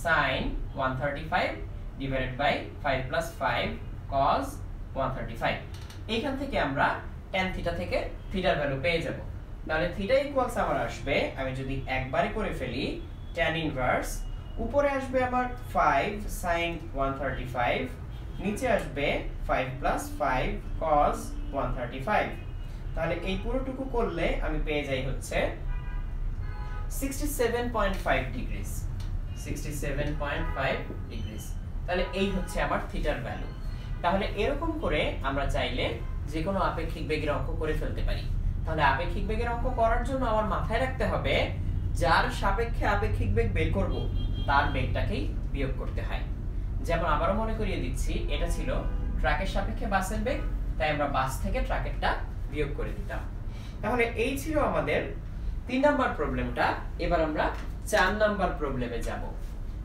sin 135 ডিভাইডেড বাই 5 + 5 cos 135। এইখান থেকে আমরা tan থিটা থেকে থিটার ভ্যালু পেয়ে যাব। তাহলে থিটা ইকুয়ালস আমার আসবে, আমি যদি একবারে করে ফেলি, tan ইনভার্স উপরে আসবে আমার 5 sin 135, নিচে আসবে 5 + 5 cos 135। তাহলে এই পুরোটুকু করলে আমি পেয়ে যাই হচ্ছে 67.5 ডিগ্রিস, 67.5 ডিগ্রিস। তাহলে এই হচ্ছে আমার থিটার ভ্যালু। তাহলে এরকম করে আমরা চাইলে যে কোনো আপেক্ষিক বেগের অঙ্ক করে ফেলতে পারি। তাহলে আপেক্ষিক বেগের অঙ্ক করার জন্য আমার মাথায় রাখতে হবে যার সাপেক্ষে আপেক্ষিক বেগ বের করব তার বেগটাকেই বিয়োগ করতে হয়। যেমন আবারও মনে করিয়ে দিচ্ছি, এটা ছিল ট্রাকের সাপেক্ষে বাসের বেগ, তাই আমরা বাস থেকে ট্রাকেরটা বিয়োগ করে দিতাম। তাহলে এই ছিল আমাদের 3 নাম্বার প্রবলেমটা। এবার আমরা 4 নাম্বার প্রবলেমে যাব।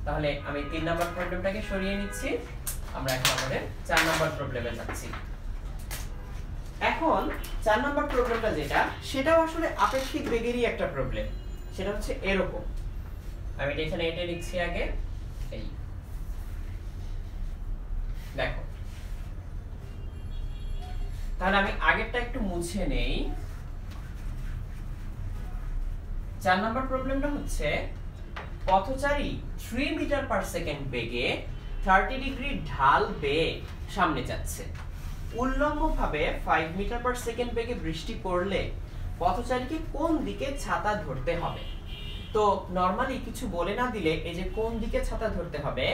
তাহলে আমি 3 নাম্বার প্রবলেমটাকে সরিয়ে নিচ্ছি, আমরা এখন আমাদের 4 নাম্বার প্রবলেমে যাচ্ছি। এখন 4 নাম্বার প্রবলেমটা যেটা, সেটাও আসলে আপেক্ষিক বেগেরই একটা প্রবলেম। সেটা হচ্ছে এরকম, আমি এখানে এটা লিখছি আগে, এই দেখো। তাহলে আমি আগেরটা একটু মুছে নেই। 4 নাম্বার প্রবলেমটা হচ্ছে পথচারী 3 মিটার পার সেকেন্ড বেগে 30 ডিগ্রি ঢাল বেয়ে সামনে যাচ্ছে। উল্লম্বভাবে 5 মিটার পার সেকেন্ড বেগে বৃষ্টি পড়লে পথচারীকে কোন দিকে ছাতা ধরতে হবে? তো নরমালি কিছু বলে না দিলে এই যে কোন দিকে ছাতা ধরতে হবে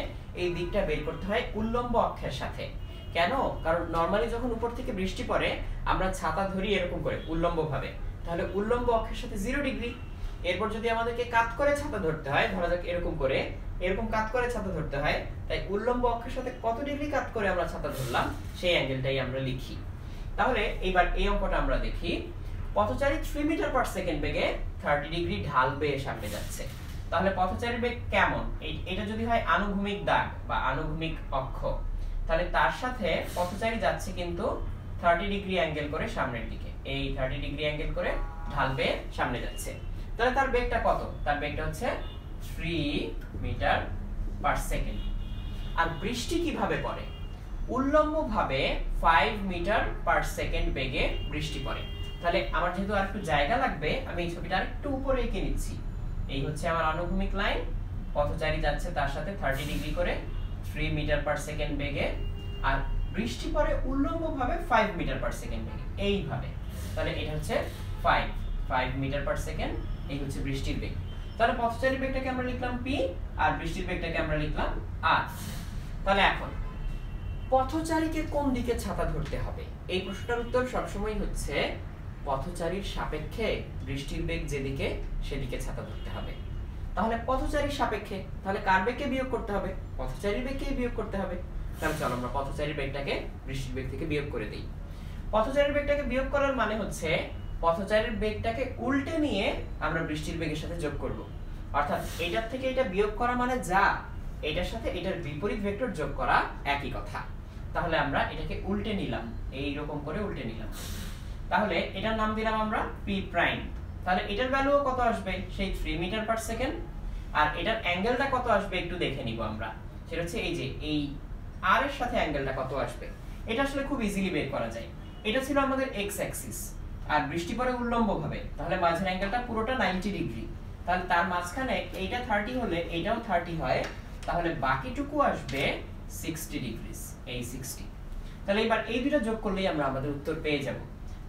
এই দিকটা বের করতে হয় উল্লম্ব অক্ষের সাথে। কেন? কারণ নরমালি যখন উপর থেকে বৃষ্টি পড়ে আমরা ছাতা ধরি এরকম করে উল্লম্বভাবে, তাহলে উল্লম্ব অক্ষের সাথে 0 ডিগ্রি। এরপর যদি আমাদেরকে কাত করে ছাতা ধরতে হয়, ধরা যাক এরকম করে, এরকম কাত করে ছাতা ধরতে হয়, তাই উল্লম্ব অক্ষের সাথে কত ডিগ্রি কাত করে আমরা ছাতা ধরলাম সেই অ্যাঙ্গেলটাই আমরা লিখি। তাহলে এবার এই অঙ্কটা আমরা দেখি। পথচারী 3 মিটার পার সেকেন্ড বেগে 30 ডিগ্রি ঢাল বেয়ে সামনে যাচ্ছে। তাহলে পথচারীর বেগ কেমন? এটা যদি হয় আনুভূমিক দাগ বা আনুভূমিক অক্ষ, তাহলে তার সাথে পথচারী যাচ্ছে কিন্তু 30 ডিগ্রি অ্যাঙ্গেল করে সামনের দিকে, এই 30 ডিগ্রি অ্যাঙ্গেল করে ঢাল বেয়ে সামনে যাচ্ছে। তাহলে তার বেগটা কত? তার বেগটা হচ্ছে 3 মিটার পার সেকেন্ড। আর বৃষ্টি কিভাবে পড়ে? উল্লম্বভাবে 5 মিটার পার সেকেন্ড বেগে বৃষ্টি পড়ে। তাহলে আমার যেহেতু আর একটু জায়গা লাগবে, আমি এই ছবিটা আরেকটু উপরে এঁকে নিচ্ছি। এই হচ্ছে আমার আনুভূমিক লাইন, পথচারী যাচ্ছে তার সাথে 30 ডিগ্রি করে 3 মিটার পার সেকেন্ড বেগে, আর বৃষ্টি পড়ে উল্লম্বভাবে 5 মিটার পার সেকেন্ড বেগে এইভাবে। তাহলে এটা হচ্ছে 5 মিটার পার সেকেন্ড, এই হচ্ছে বৃষ্টির বেগ। তাহলে পথচারীর বেগটাকে আমরা লিখলাম p আর বৃষ্টির বেগটাকে আমরা লিখলাম r। তাহলে এখন পথচারীকে কোন দিকে ছাতা ধরতে হবে? এই প্রশ্নটার উত্তর সবসময় হচ্ছে পথচারীর সাপেক্ষে বৃষ্টির বেগ যেদিকে সেদিকে ছাতা ধরতে হবে। তাহলে পথচারীর সাপেক্ষে, তাহলে কার বেগকে বিয়োগ করতে হবে? পথচারীর বেগকে বিয়োগ করতে হবে। তাহলে চলো আমরা পথচারীর বেগটাকে বৃষ্টির বেগ থেকে বিয়োগ করে দেই। পথচারীর বেগটাকে বিয়োগ করার মানে হচ্ছে পথচারীর বেগটাকে উল্টে নিয়ে আমরা বৃষ্টির বেগের সাথে যোগ করব। অর্থাৎ এটার থেকে এটা বিয়োগ করা মানে যা, এটার সাথে এটার বিপরীত ভেক্টর যোগ করা একই কথা। তাহলে আমরা এটাকে উল্টে নিলাম, এই রকম করে উল্টে নিলাম। তাহলে এটার নাম দিলাম আমরা p প্রাইম। তাহলে এটার ভ্যালুও কত আসবে? সেই 3 মিটার পার সেকেন্ড। আর এটার অ্যাঙ্গেলটা কত আসবে একটু দেখে নিব আমরা। সেটা হচ্ছে এই যে এই r এর সাথে অ্যাঙ্গেলটা কত আসবে, এটা আসলে খুব ইজিলি বের করা যায়। এটা ছিল আমাদের x অ্যাক্সিস, আর বৃষ্টি পড়ে উল্লম্বভাবে, তাহলে মাঝের অ্যাঙ্গেলটা পুরোটা 90 ডিগ্রি। তাহলে তার মাঝখানে এইটা 30 হলে এইটাও 30 হয়, তাহলে বাকিটুকু আসবে 60 ডিগ্রিস, এই 60। তাহলে এবার এই দুটো যোগ করলেই আমরা আমাদের উত্তর পেয়ে যাব।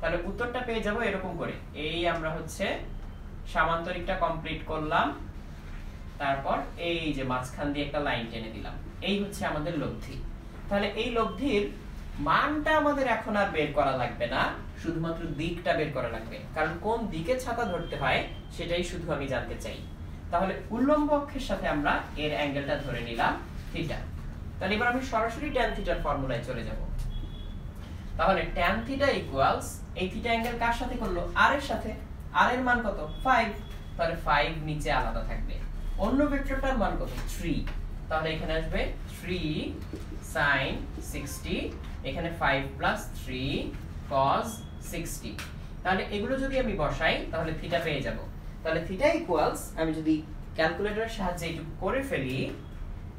তাহলে উত্তরটা পেয়ে যাব এরকম করে, এই আমরা হচ্ছে সামান্তরিকটা কমপ্লিট করলাম, তারপর এই যে মাঝখান দিয়ে একটা লাইন টেনে দিলাম, এই হচ্ছে আমাদের লব্ধি। তাহলে এই লব্ধির মানটা আমাদের এখন আর বের করা লাগবে না, শুধুমাত্র দিকটা বের করা লাগবে, কারণ কোন দিকে ছাতা ধরতে হয় সেটাই শুধু আমি জানতে চাই। তাহলে উল্লম্ব অক্ষের সাথে আমরা এর অ্যাঙ্গেলটা ধরে নিলাম থিটা। তাহলে এবার আমি সরাসরি tan থিটার ফর্মুলায় চলে যাব। তাহলে tan থিটা ইকুয়ালস এই থিটা অ্যাঙ্গেল কার সাথে করলো? r এর সাথে। r এর মান কত? 5। তাহলে 5 নিচে আলাদা থাকবে। অন্য ভেক্টরটার মান কত? 3। তাহলে এখানে আসবে 3 sin 60, এখানে 5 প্লাস 3 cos 60। তাহলে এগুলো যদি আমি বসাই তাহলে থিটা পেয়ে যাব। তাহলে থিটা ইকুয়ালস, আমি যদি ক্যালকুলেটরের সাহায্যে এইটুকু করে ফেলি,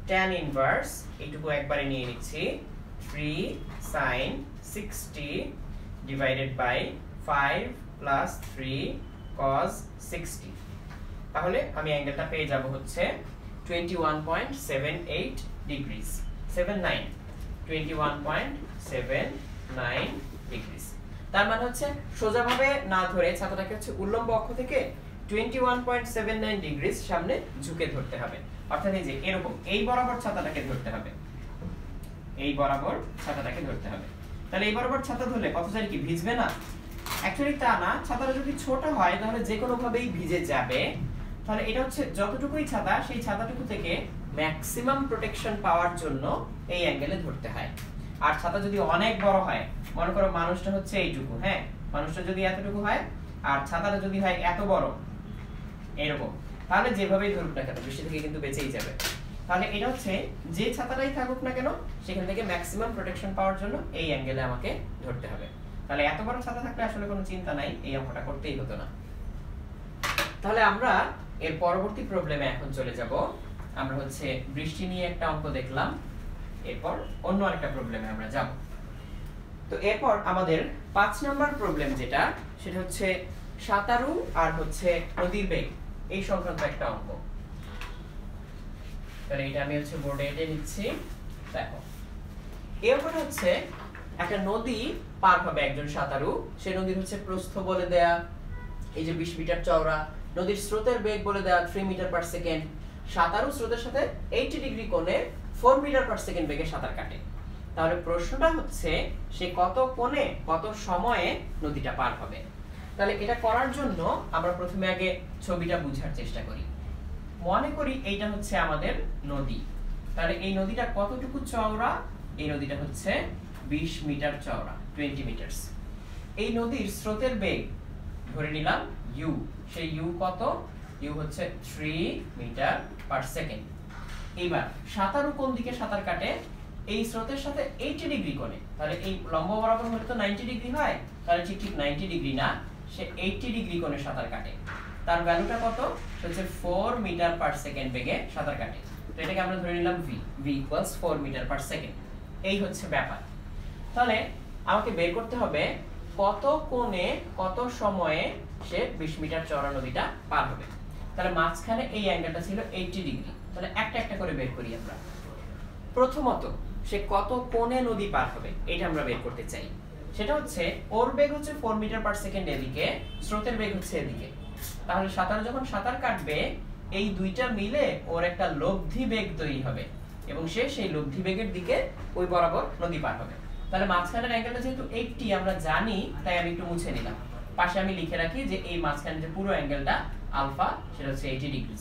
tan ইনভার্স এইটুকু একবারে নিয়ে নিচ্ছি, 3 sin 60 divided by 5 plus 3 cos 60। তাহলে আমি অ্যাঙ্গেলটা পেয়ে যাব হচ্ছে 21.78 ডিগ্রিস, 21.79 ডিগ্রিস। তার মানে হচ্ছে সোজাভাবে না ধরে ছাতাটাকে হচ্ছে উল্লম্ব অক্ষ থেকে 21.79 ডিগ্রিস সামনে ঝুঁকে ধরতে হবে। অর্থাৎ এই যে এরকম এই বরাবর ছাতাটাকে ধরতে হবে, এই বরাবর ছাতাটাকে ধরতে হবে। তাহলে এই বরাবর ছাতা ধরলে পথচারী কি ভিজবে না? অ্যাকচুয়ালি তা না, ছাতাটা যদি ছোট হয় তাহলে যে কোনো ভাবেই ভিজে যাবে। তাহলে এটা হচ্ছে যতটুকুই ছাতা, সেই ছাতাটুকু থেকে ম্যাক্সিমাম প্রোটেকশন পাওয়ার জন্য এই অ্যাঙ্গেলে ধরতে হয়। আর ছাতা যদি অনেক বড় হয়, মনে করো মানুষটা হচ্ছে এইটুকু, হ্যাঁ, মানুষটা যদি এতটুকু হয় আর ছাতাটা যদি হয় এত বড় এরকম, তাহলে যেভাবেই ধরুক না কেন বৃষ্টি থেকে কিন্তু বেঁচেই যাবে। তাহলে এটা হচ্ছে যে ছাতাটাই থাকুক না কেন সেখান থেকে ম্যাক্সিমাম প্রোটেকশন পাওয়ার জন্য এই অ্যাঙ্গেলে আমাকে ধরতে হবে। তাহলে এত বড় ছাতা থাকলে আসলে কোনো চিন্তা নাই, এই অঙ্কটা করতেই হতো না। তাহলে আমরা এর পরবর্তী প্রবলেমে এখন চলে যাব। আমরা হচ্ছে বৃষ্টি নিয়ে একটা অঙ্ক দেখলাম, এরপর অন্য আরেকটা প্রবলেমে আমরা যাব। তো এরপর আমাদের 5 নম্বর প্রবলেম যেটা, সেটা হচ্ছে সাঁতারু আর হচ্ছে নদীর বেগ এই সংক্রান্ত একটা অঙ্ক। তাহলে এটা আমি হচ্ছে বোর্ডে এঁটে নিচ্ছি। দেখো এরপর হচ্ছে একটা নদী পার হবে একজন সাঁতারু, সেই নদীর হচ্ছে প্রস্থ বলে দেয়া এই যে 20 মিটার চওড়া, নদীর স্রোতের বেগ বলে দেয়া 3 মিটার পার সেকেন্ড, সাঁতারু স্রোতের সাথে 80 ডিগ্রি কোণে 4 মিটার পার সেকেন্ড বেগে সাঁতার কাটে। তাহলে প্রশ্নটা হচ্ছে সে কত কোণে কত সময়ে নদীটা পার হবে। তাহলে এটা করার জন্য আমরা প্রথমে আগে ছবিটা বোঝার চেষ্টা করি। মনে করি এইটা হচ্ছে আমাদের নদী, তাহলে এই নদীটা কতটুকু চওড়া? এই নদীটা হচ্ছে 20 মিটার চওড়া, 20 মিটারস। এই নদীর স্রোতের বেগ ধরে নিলাম u, সেই u কত? u হচ্ছে 3 মিটার পার সেকেন্ড। এবার সাঁতারু কোন দিকে সাঁতার কাটে? এই স্রোতের সাথে 80 ডিগ্রি কোণে, তাহলে এই লম্ব বরাবর হলে তো 90 ডিগ্রি হয়, তাহলে ঠিক 90 ডিগ্রি না, সে 80 ডিগ্রি কোণে সাঁতার কাটে। তার ভ্যালুটা কত? হচ্ছে 4 মিটার পার সেকেন্ড বেগে সাঁতার কাটে। তো এটাকে আমরা ধরে নিলাম v, v equals 4 metre per second. এই হচ্ছে ব্যাপার। তাহলে আমাকে বের করতে হবে কত কোণে কত সময়ে সে 20 মিটার চওড়া নদীটা পার হবে। তাহলে মাঝখানে এই অ্যাঙ্গেলটা ছিল 80 ডিগ্রি, তাহলে একটা একটা করে বের করি আমরা। প্রথমত সে কত কোণে নদী পার হবে এটা আমরা বের করতে চাই। সেটা হচ্ছে ওর বেগ হচ্ছে 4 মিটার পার সেকেন্ড এদিকে, স্রোতের বেগ হচ্ছে এদিকে। তাহলে সাঁতার যখন সাঁতার কাটবে এই দুইটা মিলে ওর একটা লব্ধি বেগ তৈরি হবে এবং সে সেই লব্ধি বেগের দিকে ওই বরাবর নদী পার হবে। তাহলে মাঝখানের অ্যাঙ্গেলটা যেহেতু 80 আমরা জানি, তাই আমি একটু মুছে নিলাম। পাশে আমি লিখে রাখি যে এই মাঝখানের যে পুরো অ্যাঙ্গেলটা আলফা, সেটা হচ্ছে 80 ডিগ্রি।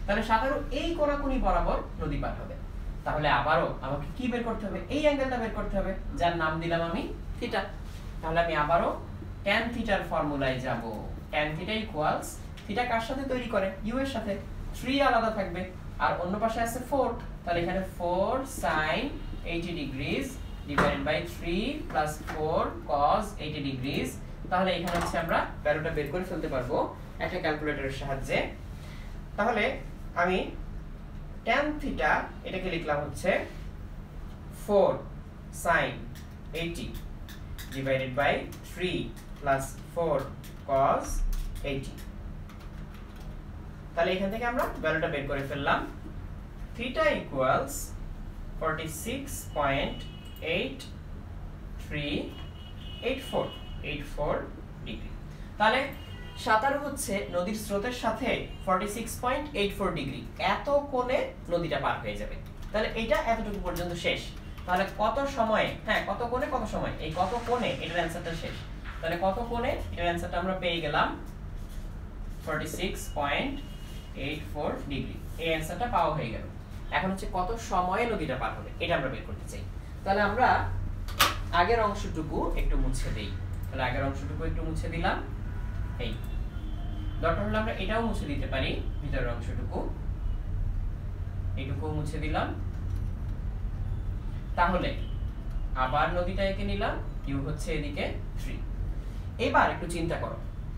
তাহলে সাঁতারু এই কোণাকুনি বরাবর নদী পার হবে। তাহলে আবারও আমাকে কি বের করতে হবে? এই অ্যাঙ্গেলটা বের করতে হবে, যার নাম দিলাম আমি থিটা। তাহলে আমি আবারও tan থিটার ফর্মুলায় যাব। tan থিটা ইকুয়ালস, থিটা কার সাথে তৈরি করে? u এর সাথে। 3 আলাদা থাকবে আর অন্য পাশে আছে 4, তাহলে এখানে 4 sin 80 degrees divided by 3 plus 4 cos 80 degrees. তাহলে এখানে হচ্ছে আমরা ভ্যালুটা বের করে ফেলতে পারবো একটা ক্যালকুলেটরের সাহায্যে। তাহলে আমি tan থিটা এটাকে লিখলাম হচ্ছে 4 sin 80 divided by 3 plus 4 cos 80। তাহলে এখান থেকে আমরা ভ্যালুটা বের করে ফেললাম। Theta equals 46.8384 degree. তাহলে সাঁতারু হচ্ছে নদীর স্রোতের সাথে 46.84 ডিগ্রি এত কোণে নদীটা পার হয়ে যাবে। তাহলে এটা এতটুকু পর্যন্ত শেষ। তাহলে কত সময়ে, হ্যাঁ কত কোণে কত সময়, এই কত কোণে এটার অ্যানসারটা শেষ। তাহলে কত কোণে এটার অ্যানসারটা আমরা পেয়ে গেলাম 46.84 ডিগ্রি। এই অ্যানসারটা পাওয়া হয়ে গেল। এখন হচ্ছে কত সময়ে নদীটা পার হবে এটা আমরা বের করতে চাই। তাহলে আমরা আগের অংশটুকু একটু মুছে দেই। তাহলে আগের অংশটুকু একটু মুছে দিলাম। এই দরকার হলে আমরা এটাও মুছে দিতে পারি, ভিতরের অংশটুকু এইটুকু মুছে দিলাম। তাহলে আবার নদীটা এঁকে নিলাম, ইউ হচ্ছে এদিকে 3। এবার একটু চিন্তা করো,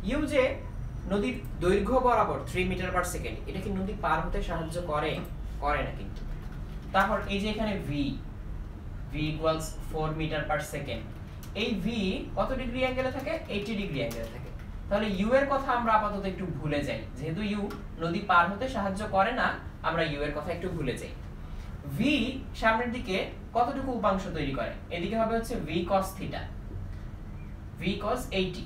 ইউ যে নদীর দৈর্ঘ্য বরাবর 3 মিটার পার সেকেন্ড, এটা কি নদী পার হতে সাহায্য করে? করে না কিন্তু। তাহলে এই যে এখানে v equals 4 metre per second, এই v কত ডিগ্রি অ্যাঙ্গেলে থাকে? 80 ডিগ্রি অ্যাঙ্গেলে থাকে। তাহলে u এর কথা আমরা আপাতত একটু ভুলে যাই, যেহেতু u নদী পার হতে সাহায্য করে না, আমরা u এর কথা একটু ভুলে যাই। v সামনের দিকে কতটুকু উপাংশ তৈরি করে? এদিকে হবে হচ্ছে v cos theta, v cos 80।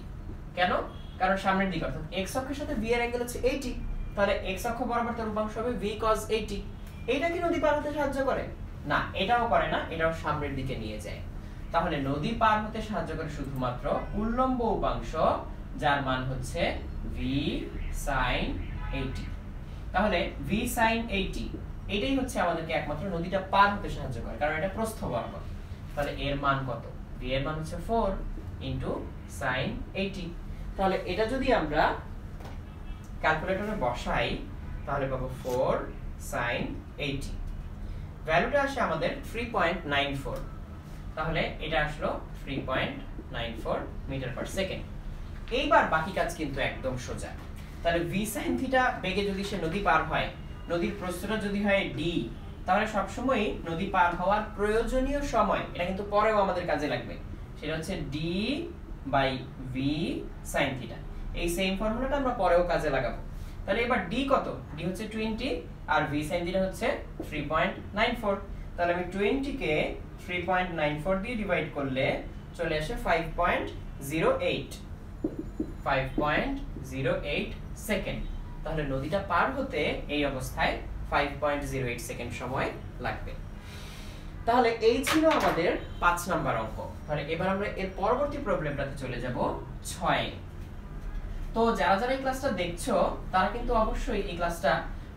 কেন? কারণ সামনের দিকে অর্থাৎ x অক্ষের সাথে v এর অ্যাঙ্গেল হচ্ছে 80, তাহলে x অক্ষ বরাবর তার উপাংশ হবে v cos 80। এইটা কি নদী পার হতে সাহায্য করে? না, এটাও করে না, এটাও সামনের দিকে নিয়ে যায়। তাহলে নদী পার হতে সাহায্য করে শুধুমাত্র উল্লম্ব উপাংশ, যার মান হচ্ছে v sin 80। তাহলে v sin 80 এটাই হচ্ছে আমাদেরকে একমাত্র নদীটা পার হতে সাহায্য করে, কারণ এটা প্রস্থ বরাবর। তাহলে এর মান কত? v এর মান হচ্ছে 4 sin 80। তাহলে এটা যদি আমরা ক্যালকুলেটরে বসাই তাহলে পাবো 4 sin 80। ভ্যালুটা আসে আমাদের 3.94। তাহলে এটা আসলো 3.94 মিটার পার সেকেন্ড। এইবার বাকি কাজ কিন্তু একদম সোজা। তাহলে v sin থিটা বেগে যদি সে নদী পার হয়, নদীর প্রস্থটা যদি হয় d, তাহলে সবসময় নদী পার হওয়ার প্রয়োজনীয় সময়, এটা কিন্তু পরেও আমাদের কাজে লাগবে, সেটা হচ্ছে d by v sin theta. এই সেম ফর্মুলাটা আমরা পরেও কাজে লাগাবো। তাহলে এবার d কত? d হচ্ছে 20 আর v sin থিটা হচ্ছে 3.94। তাহলে আমি 20 কে 3.94 দিয়ে ডিভাইড করলে চলে আসে 5.08 সেকেন্ড। তাহলে নদীটা পার হতে এই অবস্থায় 5.08 সেকেন্ড সময় লাগবে। তাহলে এই ছিল আমাদের 5 নাম্বার অঙ্ক। তাহলে এবার আমরা এর পরবর্তী প্রবলেমটাতে চলে যাব 6। তো যারা যারা এই ক্লাসটা দেখছো তারা কিন্তু অবশ্যই এই ক্লাসটা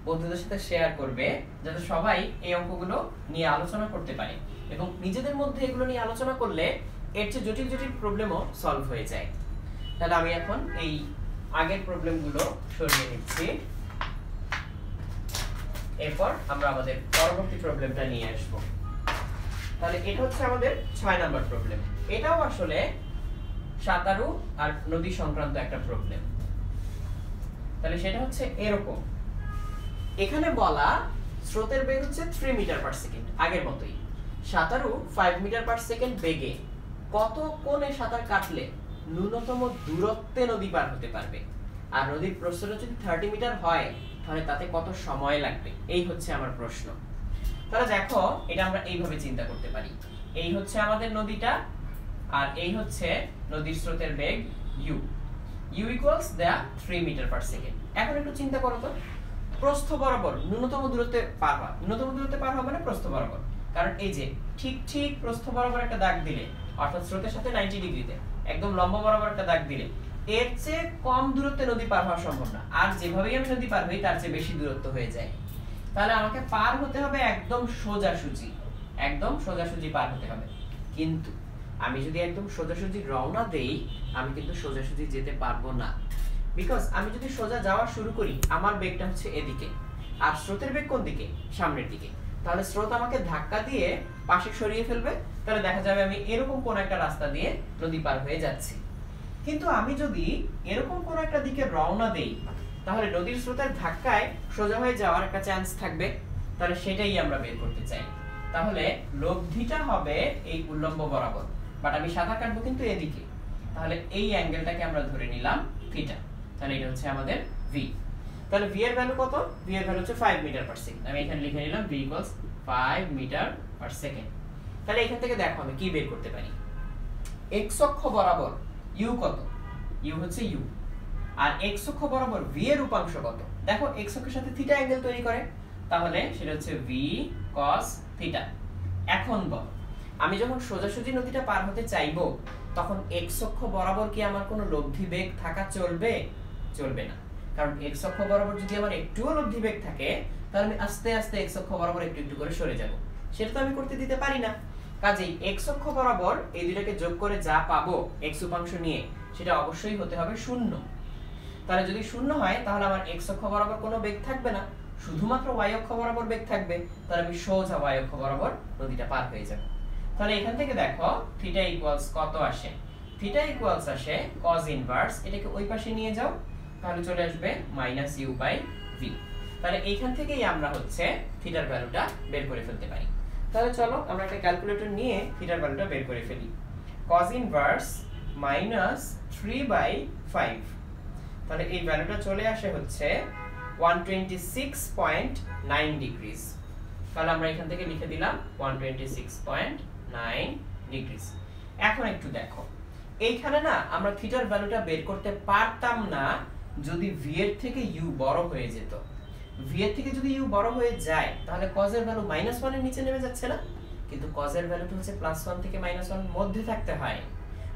বন্ধুদের সাথে শেয়ার করবে, যাতে সবাই এই অঙ্কগুলো নিয়ে আলোচনা করতে পারে এবং নিজেদের মধ্যে এগুলো নিয়ে আলোচনা করলে এর চেয়ে জটিল জটিল প্রবলেমও সলভ হয়ে যায়। তাহলে আমি এখন এই আগের প্রবলেমগুলো সরিয়ে নিচ্ছি, এরপর আমরা আমাদের পরবর্তী প্রবলেমটা নিয়ে আসব। তাহলে এটা হচ্ছে আমাদের 6 নাম্বার প্রবলেম। এটাও আসলে সাঁতারু আর নদী সংক্রান্ত একটা প্রবলেম। তাহলে সেটা হচ্ছে এরকম, এখানে বলা স্রোতের বেগ হচ্ছে 3 মিটার পার সেকেন্ড, আগের মতোই। সাঁতারু 5 মিটার পার সেকেন্ড বেগে কত কোণে সাঁতার কাটলে ন্যূনতম দূরত্বে নদী পার হতে পারবে, আর নদীর প্রস্থটা যদি 30 মিটার হয় তাহলে তাতে কত সময় লাগবে, এই হচ্ছে আমার প্রশ্ন। তাহলে দেখো এটা আমরা এইভাবে চিন্তা করতে পারি, এই হচ্ছে আমাদের নদীটা আর এই হচ্ছে নদীর স্রোতের বেগ u equals দেয়া 3 মিটার পার সেকেন্ড। এখন একটু চিন্তা করো তো, প্রস্থ বরাবর ন্যূনতম দূরত্বে পার হয়, ন্যূনতম দূরত্বে পার হবে মানে প্রস্থ বরাবর, কারণ এই যে ঠিক প্রস্থ বরাবর একটা দাগ দিলে অর্থাৎ স্রোতের সাথে 90 ডিগ্রিতে একদম লম্ব বরাবর একটা দাগ দিলে এর চেয়ে কম দূরত্বে নদী পার হওয়া সম্ভব না, আর যেভাবেই আমি নদী পার হই তার চেয়ে বেশি দূরত্ব হয়ে যায়। তাহলে আমাকে পার হতে হবে একদম সোজাসুজি পার হতে হবে। কিন্তু আমি যদি একদম সোজাসুজি রওনা দেই আমি কিন্তু সোজাসুজি যেতে পারবো না, বিকজ আমি যদি সোজা যাওয়া শুরু করি আমার বেগটা হচ্ছে এদিকে আর স্রোতের বেগ কোন দিকে, সামনের দিকে। তাহলে স্রোত আমাকে ধাক্কা দিয়ে পাশে সরিয়ে ফেলবে, তাহলে দেখা যাবে আমি এরকম কোন একটা রাস্তা দিয়ে নদী পার হয়ে যাচ্ছি। কিন্তু আমি যদি এরকম কোন একটা দিকে রওনা দেই তাহলে নদীর স্রোতের ধাক্কায় সোজা হয়ে যাওয়ার একটা চান্স থাকবে, তাহলে সেটাই আমরা বের করতে চাই। তাহলে লব্ধিটা হবে এই উল্লম্ব বরাবর, বাট আমি সাঁতার কাটবো কিন্তু এদিকে, তাহলে এই অ্যাঙ্গেলটাকে আমরা ধরে নিলাম থিটা। তাহলে এটা হচ্ছে আমাদের v। তাহলে v এর ভ্যালু কত? v এর ভ্যালু হচ্ছে 5 মিটার পার সেকেন্ড। আমি এখানে লিখে নিলাম v equals 5 metre per second. তাহলে এখান থেকে দেখো আমি কি বের করতে পারি, x অক্ষ বরাবর u কত, u হচ্ছে u, আর x অক্ষ বরাবর v এর উপাংশ কত। দেখো x অক্ষের সাথে থিটা অ্যাঙ্গেল তৈরি করে, তাহলে সেটা হচ্ছে v cos থিটা। এখন বল আমি যখন সোজাসুজি নদীটা পার হতে চাইবো তখন x অক্ষ বরাবর কি আমার কোনো লব্ধি বেগ থাকা চলবে? চলবে না, কারণ x অক্ষ বরাবর যদি আমার একটুও লব্ধি বেগ থাকে তাহলে আমি আস্তে আস্তে x অক্ষ বরাবর একটু একটু করে সরে যাব, সেটা তো আমি করতে দিতে পারি না। কাজেই x অক্ষ বরাবর এই দুটাকে যোগ করে যা পাবো x উপাংশ নিয়ে সেটা অবশ্যই হতে হবে 0। তাহলে যদি 0 হয় তাহলে আমার x অক্ষ বরাবর কোনো বেগ থাকবে না, শুধুমাত্র y অক্ষ বরাবর বেগ থাকবে, তাহলে আমি সোজা y অক্ষ বরাবর নদীটা পার হয়ে যাব। তাহলে এখান থেকে দেখো থিটা ইকুয়ালস কত আসে, থিটা ইকুয়ালস আসে cos ইনভার্স, এটাকে ওই পাশে নিয়ে যাও তাহলে চলে আসবে -u/v। তাহলে এইখান থেকেই আমরা হচ্ছে থিটার ভ্যালুটা বের করে ফেলতে পারি। তাহলে চলো আমরা একটা ক্যালকুলেটর নিয়ে থিটার ভ্যালুটা বের করে ফেলি। cos ইনভার্স -3/5, তাহলে এই ভ্যালুটা চলে আসে হচ্ছে 126.9 ডিগ্রিজ। তাহলে আমরা এখান থেকে লিখে দিলাম 126.9 ডিগ্রিজ। এখন একটু দেখো এইখানে না আমরা থিটার ভ্যালুটা বের করতে পারতাম না যদি v এর থেকে u বড় হয়ে যেত। v এর থেকে যদি u বড় হয়ে যায় তাহলে cos এর ভ্যালু -1 এর নিচে নেমে যাচ্ছে না, কিন্তু cos এর ভ্যালুটা হচ্ছে +1 থেকে -1 মধ্যে থাকতে হয়।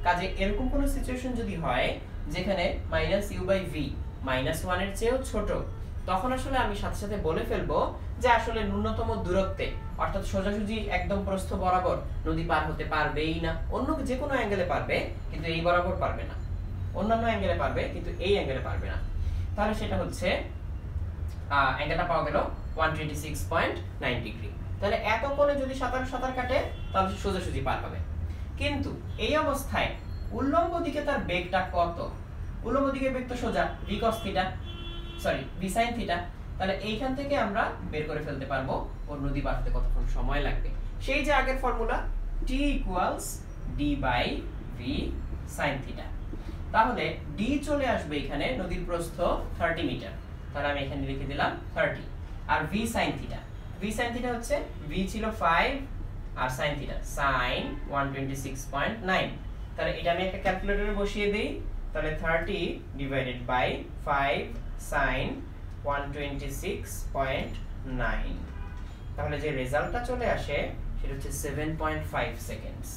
কাজে এরকম কোন সিচুয়েশন যদি হয় যেখানে -u/v -1 এর চেয়েও ছোট, তখন আসলে আমি সাথে সাথে বলে ফেলবো যে আসলে ন্যূনতম দূরত্বে অর্থাৎ সোজাসুজি একদম প্রস্থ বরাবর নদী পার হতে পারবেই না। অন্য যে কোনো অ্যাঙ্গেলে পারবে কিন্তু এই বরাবর পারবে না, অন্যান্য অ্যাঙ্গেলে পারবে কিন্তু এই অ্যাঙ্গেলে পারবে না। তাহলে সেটা হচ্ছে অ্যাঙ্গেলটা পাওয়া গেল 126.9 ডিগ্রি। তাহলে এত কোণে যদি সাঁতার কাটে তাহলে সোজাসুজি পার হবে। কিন্তু এই অবস্থায় উল্লম্ব দিকে তার বেগটা কত? উল্লম্ব দিকে বেগ তো সোজা v cos theta, sorry v sin theta. তাহলে এইখান থেকে আমরা বের করে ফেলতে পারবো ওর নদী পার হতে কতক্ষণ সময় লাগবে। সেই যে আগের formula t equals d/v sin theta. তাহলে d চলে আসবে এখানে, নদীর প্রস্থ 30 মিটার, তাহলে আমি এখানে লিখে দিলাম 30। আর v sin theta, v sin theta হচ্ছে v ছিল 5 আর sin থিটা sin 126.9। তাহলে এটা আমি একটা ক্যালকুলেটরে বসিয়ে দেই, তাহলে 30 ডিভাইডেড বাই 5 sin 126.9, তাহলে যে রেজাল্টটা চলে আসে সেটা হচ্ছে 7.5 সেকেন্ডস।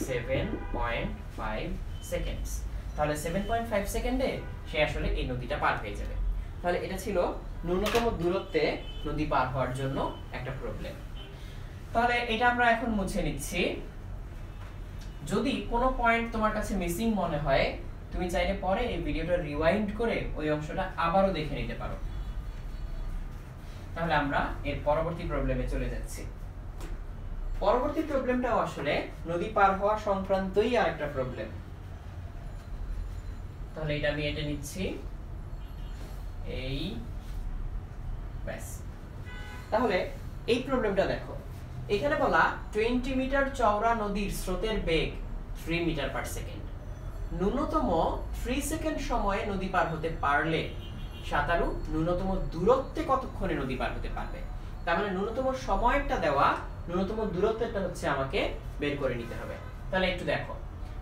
7.5 সেকেন্ডস, তাহলে 7.5 সেকেন্ডে সে আসলে এই নদীটা পার হয়ে যাবে। তাহলে এটা ছিল ন্যূনতম দূরত্বে নদী পার হওয়ার জন্য একটা প্রবলেম। তাহলে এটা আমরা এখন মুছে নিচ্ছি। যদি কোনো পয়েন্ট তোমার কাছে মিসিং মনে হয়, তুমি চাইলে পরে এই ভিডিওটা রিওয়াইন্ড করে ওই অংশটা আবারও দেখে নিতে পারো। তাহলে আমরা এর পরবর্তী প্রবলেমে চলে যাচ্ছি। পরবর্তী প্রবলেমটাও আসলে নদী পার হওয়া সংক্রান্তই আরেকটা প্রবলেম। তাহলে এটা আমি এটা নিচ্ছি, এই ব্যাস। তাহলে এই প্রবলেমটা দেখো, এখানে বলা 20 মিটার চওড়া নদীর স্রোতের বেগ 3 মিটার পার সেকেন্ড। ন্যূনতম 3 সেকেন্ড সময়ে নদী পার হতে পারলে সাঁতারু ন্যূনতম দূরত্বে কতক্ষণে নদী পার হতে পারবে। তার মানে ন্যূনতম সময়টা দেওয়া, ন্যূনতম দূরত্বটা হচ্ছে আমাকে বের করে নিতে হবে। তাহলে একটু দেখো,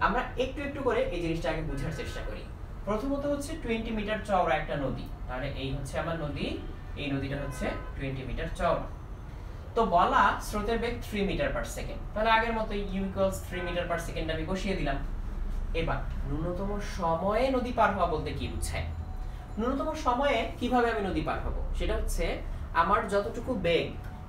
আমরা একটু একটু করে এই জিনিসটা আগে বোঝার চেষ্টা করি। প্রথমত হচ্ছে 20 মিটার চওড়া একটা নদী, তাহলে এই হচ্ছে আমার নদী, এই নদীটা হচ্ছে 20 মিটার চওড়া। তো বলা স্রোতের বেগ 3 মিটার পার সেকেন্ড, তাহলে আগের মতো u = 3 মিটার পার সেকেন্ড আমি বসিয়ে দিলাম। এবার ন্যূনতম সময়ে নদী পার হওয়া বলতে কি বোঝায়? ন্যূনতম সময়ে কিভাবে আমি নদী পার হব, সেটা হচ্ছে আমার যতটুকু বেগ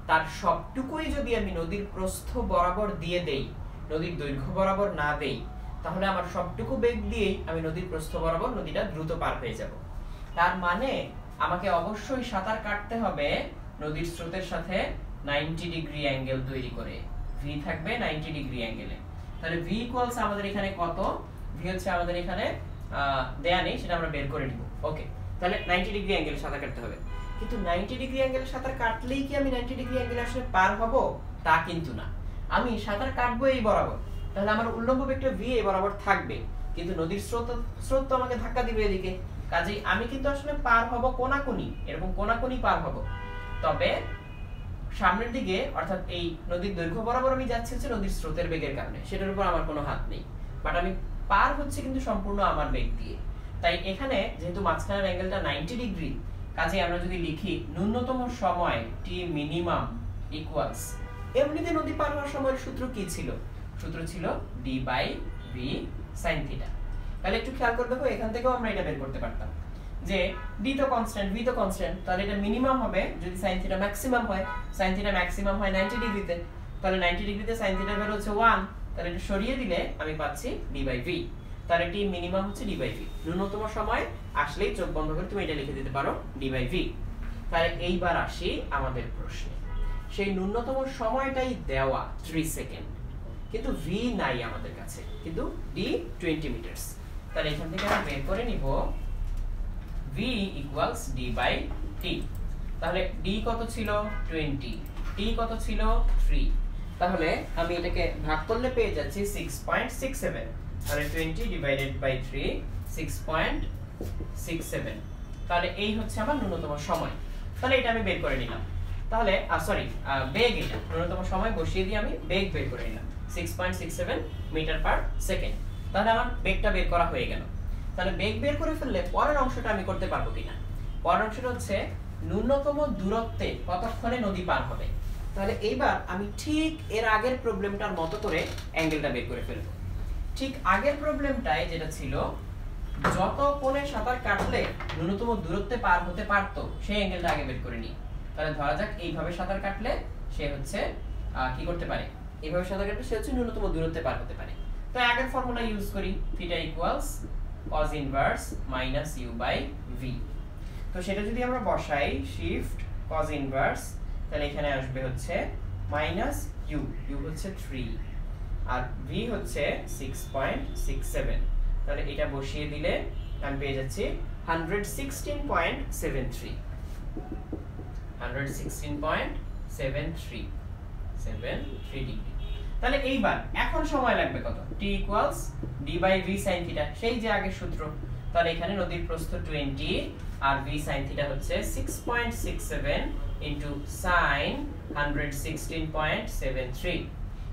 তার সবটুকুই যদি আমি নদীর প্রস্থ বরাবর দিয়ে দেই, নদীর দৈর্ঘ্য বরাবর না দেই, তাহলে আমার সবটুকু বেগ দিয়েই আমি নদীর প্রস্থ বরাবর নদীটা দ্রুত পার হয়ে যাব। তার মানে আমাকে অবশ্যই সাঁতার কাটতে হবে নদীর স্রোতের সাথে 90 ডিগ্রি অ্যাঙ্গেল তৈরি করে। v থাকবে 90 ডিগ্রি অ্যাঙ্গেলে। তাহলে v = আমাদের এখানে কত? v হচ্ছে আমাদের এখানে দেয়া নেই, সেটা আমরা বের করে নিব। ওকে, তাহলে 90 ডিগ্রি অ্যাঙ্গেলে সাঁতার কাটতে হবে। কিন্তু 90 ডিগ্রি অ্যাঙ্গেলে সাঁতার কাটলেই কি আমি 90 ডিগ্রি অ্যাঙ্গেলে আসলে পার হব? তা কিন্তু না। আমি সাঁতার কাটবো এই বরাবর, তাহলে আমার উল্লম্ব ভেক্টর v এই বরাবর থাকবে, কিন্তু নদীর স্রোত তো আমাকে ধাক্কা দিবে এদিকে। কাজেই আমি কিন্তু আসলে পার হব কোনাকুনি, এরকম কোনাকুনি পার হব। তবে সামনের দিকে, অর্থাৎ এই নদীর দৈর্ঘ্য বরাবর আমি যাচ্ছি হচ্ছে নদীর স্রোতের বেগের কারণে, সেটার উপর আমার কোনো হাত নেই, বাট আমি পার হচ্ছে কিন্তু সম্পূর্ণ আমার বেগ দিয়ে। তাই এখানে যেহেতু মাঝখানের অ্যাঙ্গেলটা 90 ডিগ্রি, কাজেই আমরা যদি লিখি ন্যূনতম সময় t মিনিমাম ইকুয়ালস, এমনিতে নদী পার হওয়ার সময়ের সূত্র কি ছিল? সূত্র ছিল d/v sin থিটা। তাহলে একটু খেয়াল করে দেখো, এখান থেকেও আমরা এটা বের করতে পারতাম যে d তো কনস্ট্যান্ট, v তো কনস্ট্যান্ট, তাহলে এটা মিনিমাম হবে যদি sin থিটা ম্যাক্সিমাম হয়। sin থিটা ম্যাক্সিমাম হয় 90 ডিগ্রিতে, তাহলে 90 ডিগ্রিতে sin থিটার ভ্যালু হচ্ছে 1, তাহলে এটা সরিয়ে দিলে আমি পাচ্ছি d/v। তাহলে t মিনিমাম হচ্ছে d/v। ন্যূনতম সময় আসলেই চোখ বন্ধ করে তুমি এটা লিখে দিতে পারো d/v। তাহলে এইবার আসি আমাদের প্রশ্নে। সেই ন্যূনতম সময়টাই দেওয়া 3 সেকেন্ড, কিন্তু v নাই আমাদের কাছে, কিন্তু d 20 মিটারস। তাহলে এখান থেকে আমরা বের করে নিব v = d/t। তাহলে d কত ছিল? 20, t কত ছিল? 3। তাহলে আমি এটাকে ভাগ করলে পেয়ে যাচ্ছি 6.67। তাহলে 20 ডিভাইডেড বাই 3 6.67। তাহলে এই হচ্ছে আমার ন্যূনতম সময়। তাহলে এটা আমি বের করে নিলাম। তাহলে বেগ, এটা ন্যূনতম সময় বসিয়ে দিয়ে আমি বেগ বের করে নিলাম 6.67 মিটার পার সেকেন্ড। তাহলে আমার বেগটা বের করা হয়ে গেল। তাহলে বেগ বের করে ফেললে পরের অংশটা আমি করতে পারবো কিনা? পরের অংশটা হচ্ছে ন্যূনতম দূরত্বে কতক্ষণে নদী পার হবে। তাহলে এইবার আমি ঠিক এর আগের প্রবলেমটার মতো করে অ্যাঙ্গেলটা বের করে ফেলবো। ঠিক আগের প্রবলেমটায় যেটা ছিল, যত কোণে সাঁতার কাটলে ন্যূনতম দূরত্বে পার হতে পারতো সেই অ্যাঙ্গেলটা আগে বের করে নিই। তাহলে ধরা যাক এইভাবে সাঁতার কাটলে সে হচ্ছে কি করতে পারে, এইভাবে সাঁতার কাটলে সে হচ্ছে ন্যূনতম দূরত্বে পার হতে পারে। তো আগের ফর্মুলা ইউজ করি, theta equals cos inverse minus u/v। তো সেটা যদি আমরা বসাই, শিফট cos ইনভার্স, তাহলে এখানে আসবে হচ্ছে মাইনাস u, u হচ্ছে 3 আর v হচ্ছে 6.67। তাহলে এটা বসিয়ে দিলে আমি পেয়ে যাচ্ছি 116.73 ডিগ্রি। তাহলে এইবার এখন সময় লাগবে কত? t equals d/v sin theta, সেই যে আগের সূত্র। তাহলে এখানে নদীর প্রস্থ 20 আর v sin থিটা হচ্ছে 6.67 ইনটু sin 116.73।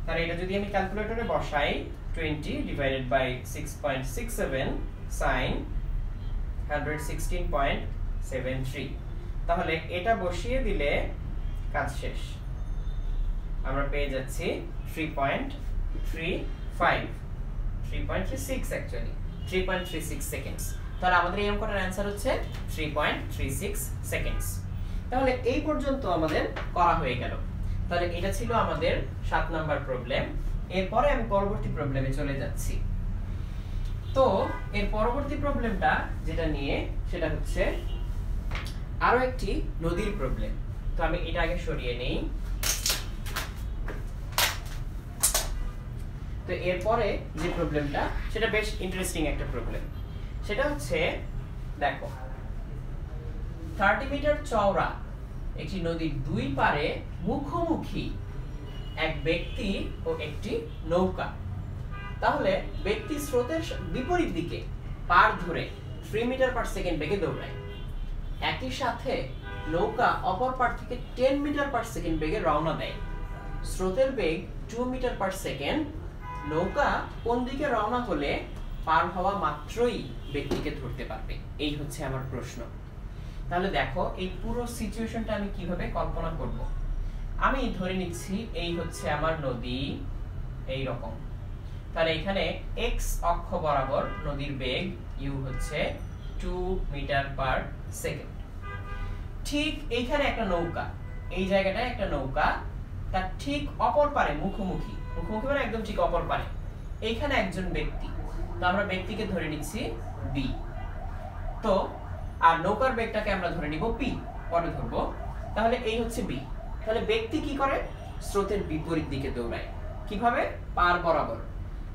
তাহলে এটা যদি আমি ক্যালকুলেটরে বসাই 20 ডিভাইডেড বাই 6.67 sin 116.73, তাহলে এটা বসিয়ে দিলে কাজ শেষ। আমরা পেয়ে যাচ্ছি 3.36 অ্যাকচুয়ালি 3.36 সেকেন্ডস। তাহলে আমাদের এই অঙ্কটার অ্যানসার হচ্ছে 3.36 সেকেন্ডস। তাহলে এই পর্যন্ত আমাদের করা হয়ে গেল। তাহলে এটা ছিল আমাদের 7 নাম্বার প্রবলেম। এরপরে আমি পরবর্তী প্রবলেমে চলে যাচ্ছি। তো এর পরবর্তী প্রবলেমটা যেটা নিয়ে সেটা হচ্ছে আরো একটি নদীর প্রবলেম। তো আমি এটা আগে সরিয়ে নেই। তো এরপরে যে প্রবলেমটা সেটা বেশ ইন্টারেস্টিং একটা প্রবলেম। সেটা হচ্ছে দেখো 30 মিটার চওড়া একটি নদীর দুই পারে মুখোমুখি এক ব্যক্তি ও একটি নৌকা। তাহলে ব্যক্তি স্রোতের বিপরীত দিকে পার ধরে 3 মিটার পার সেকেন্ড বেগে দৌড়ায়। একই সাথে নৌকা অপর পার থেকে 10 মিটার পার সেকেন্ড বেগে রওনা দেয়। স্রোতের বেগ 2 মিটার পার সেকেন্ড। নৌকা কোন দিকে রওনা হলে পার হওয়া মাত্রই ব্যক্তিকে ধরতে পারবে? এই হচ্ছে আমার প্রশ্ন। তাহলে দেখো এই পুরো সিচুয়েশনটা আমি কিভাবে কল্পনা করব। আমি ধরে নিচ্ছি এই হচ্ছে আমার নদী, এই রকম। তাহলে এখানে x অক্ষ বরাবর নদীর বেগ u হচ্ছে 2 মিটার পার সেকেন্ড। ঠিক এইখানে একটা নৌকা, এই জায়গাটায় একটা নৌকা, তার ঠিক অপর পারে মুখোমুখি মানে একদম ঠিক অপর পারে এইখানে একজন ব্যক্তি। তো আমরা ব্যক্তিকে ধরে নিচ্ছি b। তো আর নৌকার বেগটাকে আমরা ধরে নিব p, পরে ধরবো। তাহলে এই হচ্ছে b। তাহলে ব্যক্তি কি করে? স্রোতের বিপরীত দিকে দৌড়ায়। কিভাবে? পার বরাবর।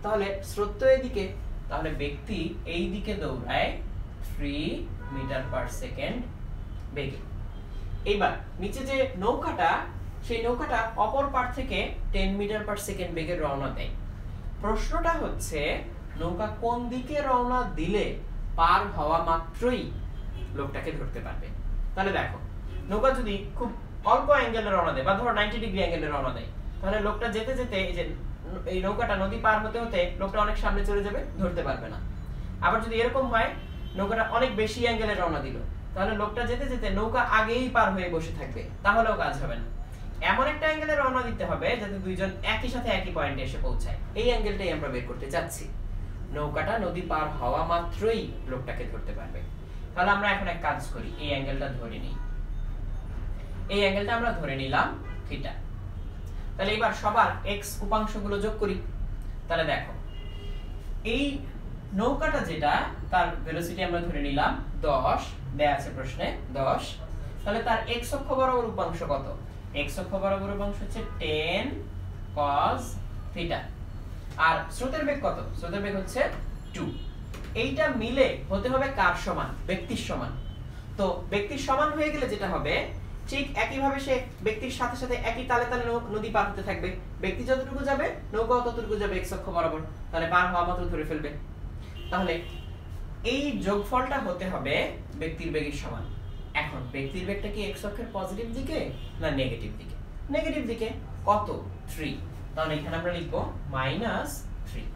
তাহলে স্রোত তো এদিকে, তাহলে ব্যক্তি এই দিকে দৌড়ায় 3 মিটার পার সেকেন্ড বেগে। এবার নিচে যে নৌকাটা, সেই নৌকাটা অপর পার থেকে 10 মিটার পার সেকেন্ড বেগে রওনা দেয়। প্রশ্নটা হচ্ছে নৌকা কোন দিকে রওনা দিলে পার হওয়া মাত্রই লোকটাকে ধরতে পারবে? তাহলে দেখো নৌকা যদি খুব অল্প অ্যাঙ্গেলে রওনা দেয় বা ধরো 90 ডিগ্রি অ্যাঙ্গেলে রওনা দেয়, তাহলে লোকটা যেতে যেতে এই যে এই নৌকাটা নদী পার হতে হতে লোকটা অনেক সামনে চলে যাবে, ধরতে পারবে না। আবার যদি এরকম হয় নৌকাটা অনেক বেশি অ্যাঙ্গেলে রওনা দিল, তাহলে লোকটা যেতে যেতে নৌকা আগেই পার হয়ে বসে থাকবে, তাহলেও কাজ হবে না। এমন একটা অ্যাঙ্গেলে রওনা দিতে হবে যাতে দুইজন একই সাথে একই পয়েন্টে এসে পৌঁছায়। এই অ্যাঙ্গেলটাই আমরা বের করতে যাচ্ছি। নৌকাটা নদী পার হওয়া মাত্রই লোকটাকে ধরতে পারবে। তাহলে আমরা এখন এক কাজ করি, এই অ্যাঙ্গেলটা ধরে নিই। এই অ্যাঙ্গেলটা আমরা ধরে নিলাম থিটা। তাহলে এবার সবার x উপাংশগুলো যোগ করি। তাহলে দেখো এই নৌকাটা যেটা, তার ভেলোসিটি আমরা ধরে নিলাম 10, দেয়া আছে প্রশ্নে 10। তাহলে তার x অক্ষ বরাবর উপাংশ কত? x অক্ষ বরাবর উপাংশ হচ্ছে 10 cos থিটা। আর স্রোতের বেগ কত? স্রোতের বেগ হচ্ছে 2। এইটা মিলে হতে হবে কার সমান? ব্যক্তির সমান। তো ব্যক্তির সমান হয়ে গেলে যেটা হবে, ঠিক একইভাবে সে ব্যক্তির সাথে সাথে একই তালে তালে নদী পার হতে থাকবে। ব্যক্তি যতটুকু যাবে নৌকা ততটুকু যাবে x অক্ষ বরাবর, তাহলে পার হওয়া মাত্র ধরে ফেলবে। তাহলে এই যোগফলটা হতে হবে ব্যক্তির বেগের সমান। এখন ব্যক্তির বেগটা কি x অক্ষের পজিটিভ দিকে না নেগেটিভ দিকে? নেগেটিভ দিকে। কত? 3। তাহলে এখানে আমরা লিখব -3।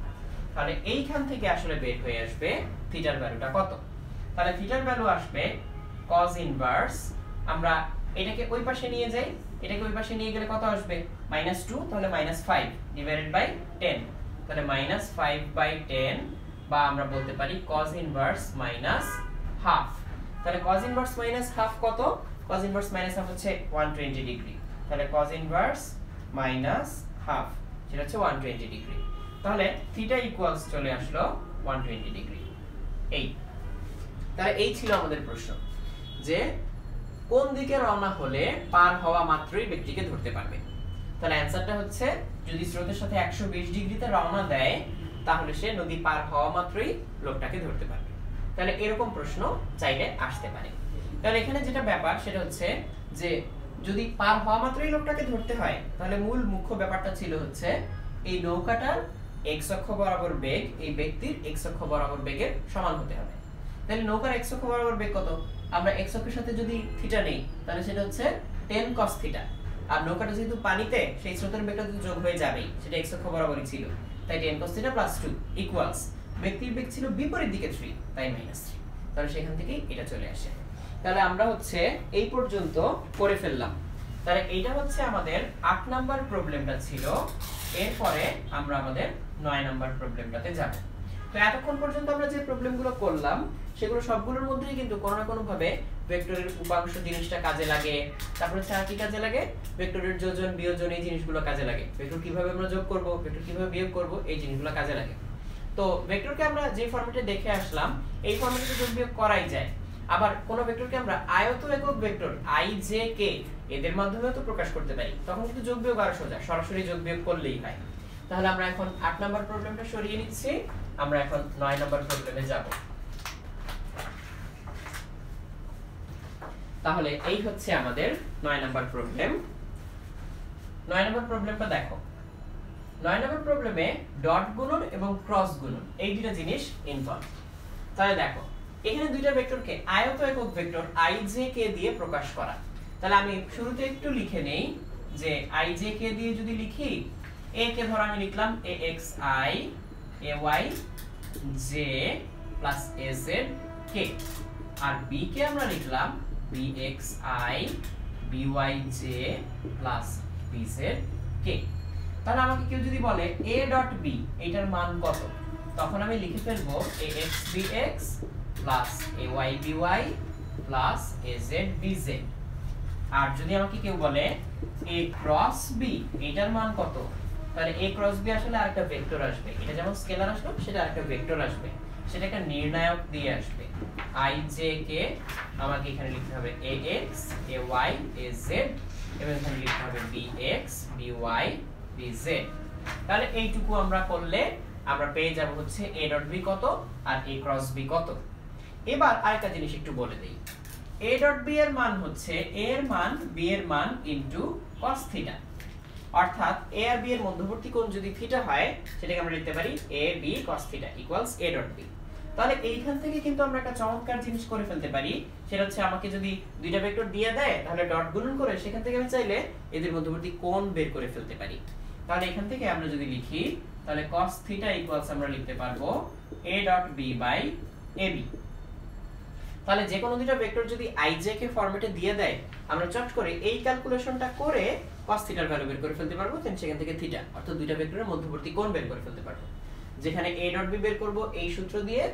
তাহলে এইখান থেকে আসলে বের হয়ে আসবে থিটার ভ্যালুটা কত। তাহলে থিটার ভ্যালু আসবে cos ইনভার্স, আমরা এটাকে ওই পাশে নিয়ে যাই, এটাকে ওই পাশে নিয়ে গেলে কত আসবে? -2, তাহলে -5 ডিভাইডেড বাই 10। তাহলে -5/10, বা আমরা বলতে পারি cos ইনভার্স -half। তাহলে cos ইনভার্স -half কত? cos ইনভার্স -half হচ্ছে 120 ডিগ্রি। তাহলে cos ইনভার্স -half সেটা হচ্ছে 120 ডিগ্রি। তাহলে থিটা ইকুয়ালস চলে আসলো 120 ডিগ্রি। এই তাহলে এই ছিল আমাদের প্রশ্ন, যে কোন দিকে রওনা হলে পার হওয়া মাত্রই ব্যক্তিকে ধরতে পারবে। তাহলে অ্যানসারটা হচ্ছে যদি স্রোতের সাথে 120 ডিগ্রিতে রওনা দেয়, তাহলে সে নদী পার হওয়া মাত্রই লোকটাকে ধরতে পারবে। তাহলে এরকম প্রশ্ন চাইলে আসতে পারে। তাহলে এখানে যেটা ব্যাপার সেটা হচ্ছে যে যদি পার হওয়া মাত্রই লোকটাকে ধরতে হয়, তাহলে মূল মুখ্য ব্যাপারটা ছিল হচ্ছে এই নৌকাটার x অক্ষ বরাবর বেগ এই ব্যক্তির x অক্ষ বরাবর বেগের সমান হতে হবে। তাহলে নৌকার x অক্ষ বরাবর বেগ কত? আমরা x অক্ষের সাথে যদি থিটা নেই, তাহলে সেটা হচ্ছে 10 cos থিটা। আর নৌকাটা যেহেতু পানিতে, সেই স্রোতের বেগটা তো যোগ হয়ে যাবেই, সেটা x অক্ষ বরাবরই ছিল, তাই 10 cos থিটা + 2 ইকুয়ালস ব্যক্তির বেগ ছিল বিপরীত দিকে 3, তাই -3। তাহলে সেখান থেকেই এটা চলে আসে। তাহলে আমরা হচ্ছে এই পর্যন্ত করে ফেললাম। তাহলে এইটা হচ্ছে আমাদের 8 নাম্বার প্রবলেমটা ছিল। এরপরে আমরা আমাদের 9 নাম্বার প্রবলেমটাতে যাব। তো এতক্ষণ পর্যন্ত আমরা যে প্রবলেমগুলো করলাম সেগুলো সবগুলোর মধ্যেই কিন্তু কোনো না কোনো ভাবে ভেক্টরের উপাংশ জিনিসটা কাজে লাগে। তারপরে কি কাজে লাগে? ভেক্টরের যোজন বিয়োজন এই জিনিসগুলো কাজে লাগে। ভেক্টর কিভাবে আমরা যোগ করব, ভেক্টর কিভাবে বিয়োগ করব, এই জিনিসগুলো কাজে লাগে। তো ভেক্টরকে আমরা যে ফরম্যাটে দেখে আসলাম, এই ফরম্যাটে যোগ বিয়োগ করাই যায়। আবার কোন ভেক্টরকে আমরা আয়ত একক ভেক্টর i j k এদের মাধ্যমেও তো প্রকাশ করতে পারি, তখন কিন্তু যোগ বিয়োগ আরো সোজা, সরাসরি যোগ বিয়োগ করলেই হয়। তাহলে আমরা এখন 8 নাম্বার প্রবলেমটা সরিয়ে নিচ্ছি, আমরা এখন 9 নাম্বার প্রবলেমে যাব। তাহলে এই হচ্ছে আমাদের 9 নাম্বার প্রবলেম। 9 নাম্বার প্রবলেমটা দেখো। 9 নাম্বার প্রবলেমে ডট গুণন এবং ক্রস গুণন এই দুটো জিনিস ইনভলভ। তাহলে দেখো, এখানে দুইটা ভেক্টরকে আয়ত একক ভেক্টর i j k দিয়ে প্রকাশ করা। তাহলে আমি শুরুতে একটু লিখে নেই যে i j k দিয়ে যদি লিখি, a কে ধরো আমি লিখলাম ax i ay j plus az k, R b কে আমরা লিখলাম bx i by j plus bz k। তাহলে আমাকে কেউ যদি বলে a ডট b এটার মান কত, তখন আমি লিখে ফেলবো ax bx plus ay by plus az bz। আর যদি আমাকে কেউ বলে a ক্রস b এটার মান কত, তাহলে a ক্রস b আসলে আরেকটা ভেক্টর আসবে। এটা যেমন স্কেলার আসলো, সেটা আরেকটা ভেক্টর আসবে, সেটা একটা নির্ণায়ক দিয়ে আসবে। i j কে আমাকে এখানে লিখতে হবে ax ay az, এবং এখানে লিখতে হবে bx by bz। তাহলে এইটুকু আমরা করলে আমরা পেয়ে যাব হচ্ছে a ডট b কত আর a ক্রস b কত। এবার আরেকটা জিনিস একটু বলে দেই, a ডট b এর মান হচ্ছে a এর মান b এর মান ইনটু cos থিটা। অর্থাৎ a আর b এর মধ্যবর্তী কোণ যদি থিটা হয়, সেটাকে আমরা লিখতে পারি a b cos theta equals a dot b। তাহলে এইখান থেকে কিন্তু আমরা একটা চমৎকার জিনিস করে ফেলতে পারি, সেটা হচ্ছে আমাকে যদি দুইটা ভেক্টর দিয়ে দেয়, তাহলে ডট গুণন করে সেখান থেকে আমি চাইলে এদের মধ্যবর্তী কোণ বের করে ফেলতে পারি। তাহলে এখান থেকে আমরা যদি লিখি, তাহলে cos থিটা ইকুয়ালস আমরা লিখতে পারবো a dot b by ab। তাহলে যে কোনো দুইটা ভেক্টর যদি i j কে ফরম্যাটে দিয়ে দেয়, আমরা চট করে এই ক্যালকুলেশনটা করে cos থিটার ভ্যালু বের করে ফেলতে পারবো, দেন সেখান থেকে থিটা অর্থাৎ দুইটা ভেক্টরের মধ্যবর্তী কোণ বের করে ফেলতে পারবো। যেখানে a ডট b বের করব এই সূত্র দিয়ে,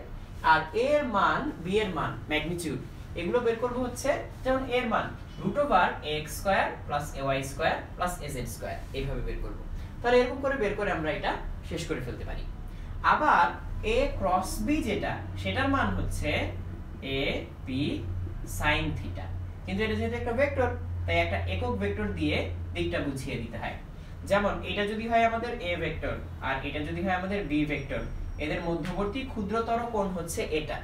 আর a এর মান b এর মান ম্যাগনিটিউড এগুলো বের করব হচ্ছে, যেমন a এর মান √ax² + ay² + az² এইভাবে বের করব। তাহলে এরকম করে বের করে আমরা এটা শেষ করে ফেলতে পারি। আবার a ক্রস b যেটা, সেটার মান হচ্ছে a b sin থিটা, কিন্তু এটা যেহেতু একটা ভেক্টর, তাই একটা একক ভেক্টর দিয়ে দিকটা বুঝিয়ে দিতে হয়। যেমন এটা যদি হয় আমাদের a ভেক্টর আর এটা যদি হয় আমাদের b ভেক্টর, এদের মধ্যবর্তী ক্ষুদ্রতর কোণ হচ্ছে এটা।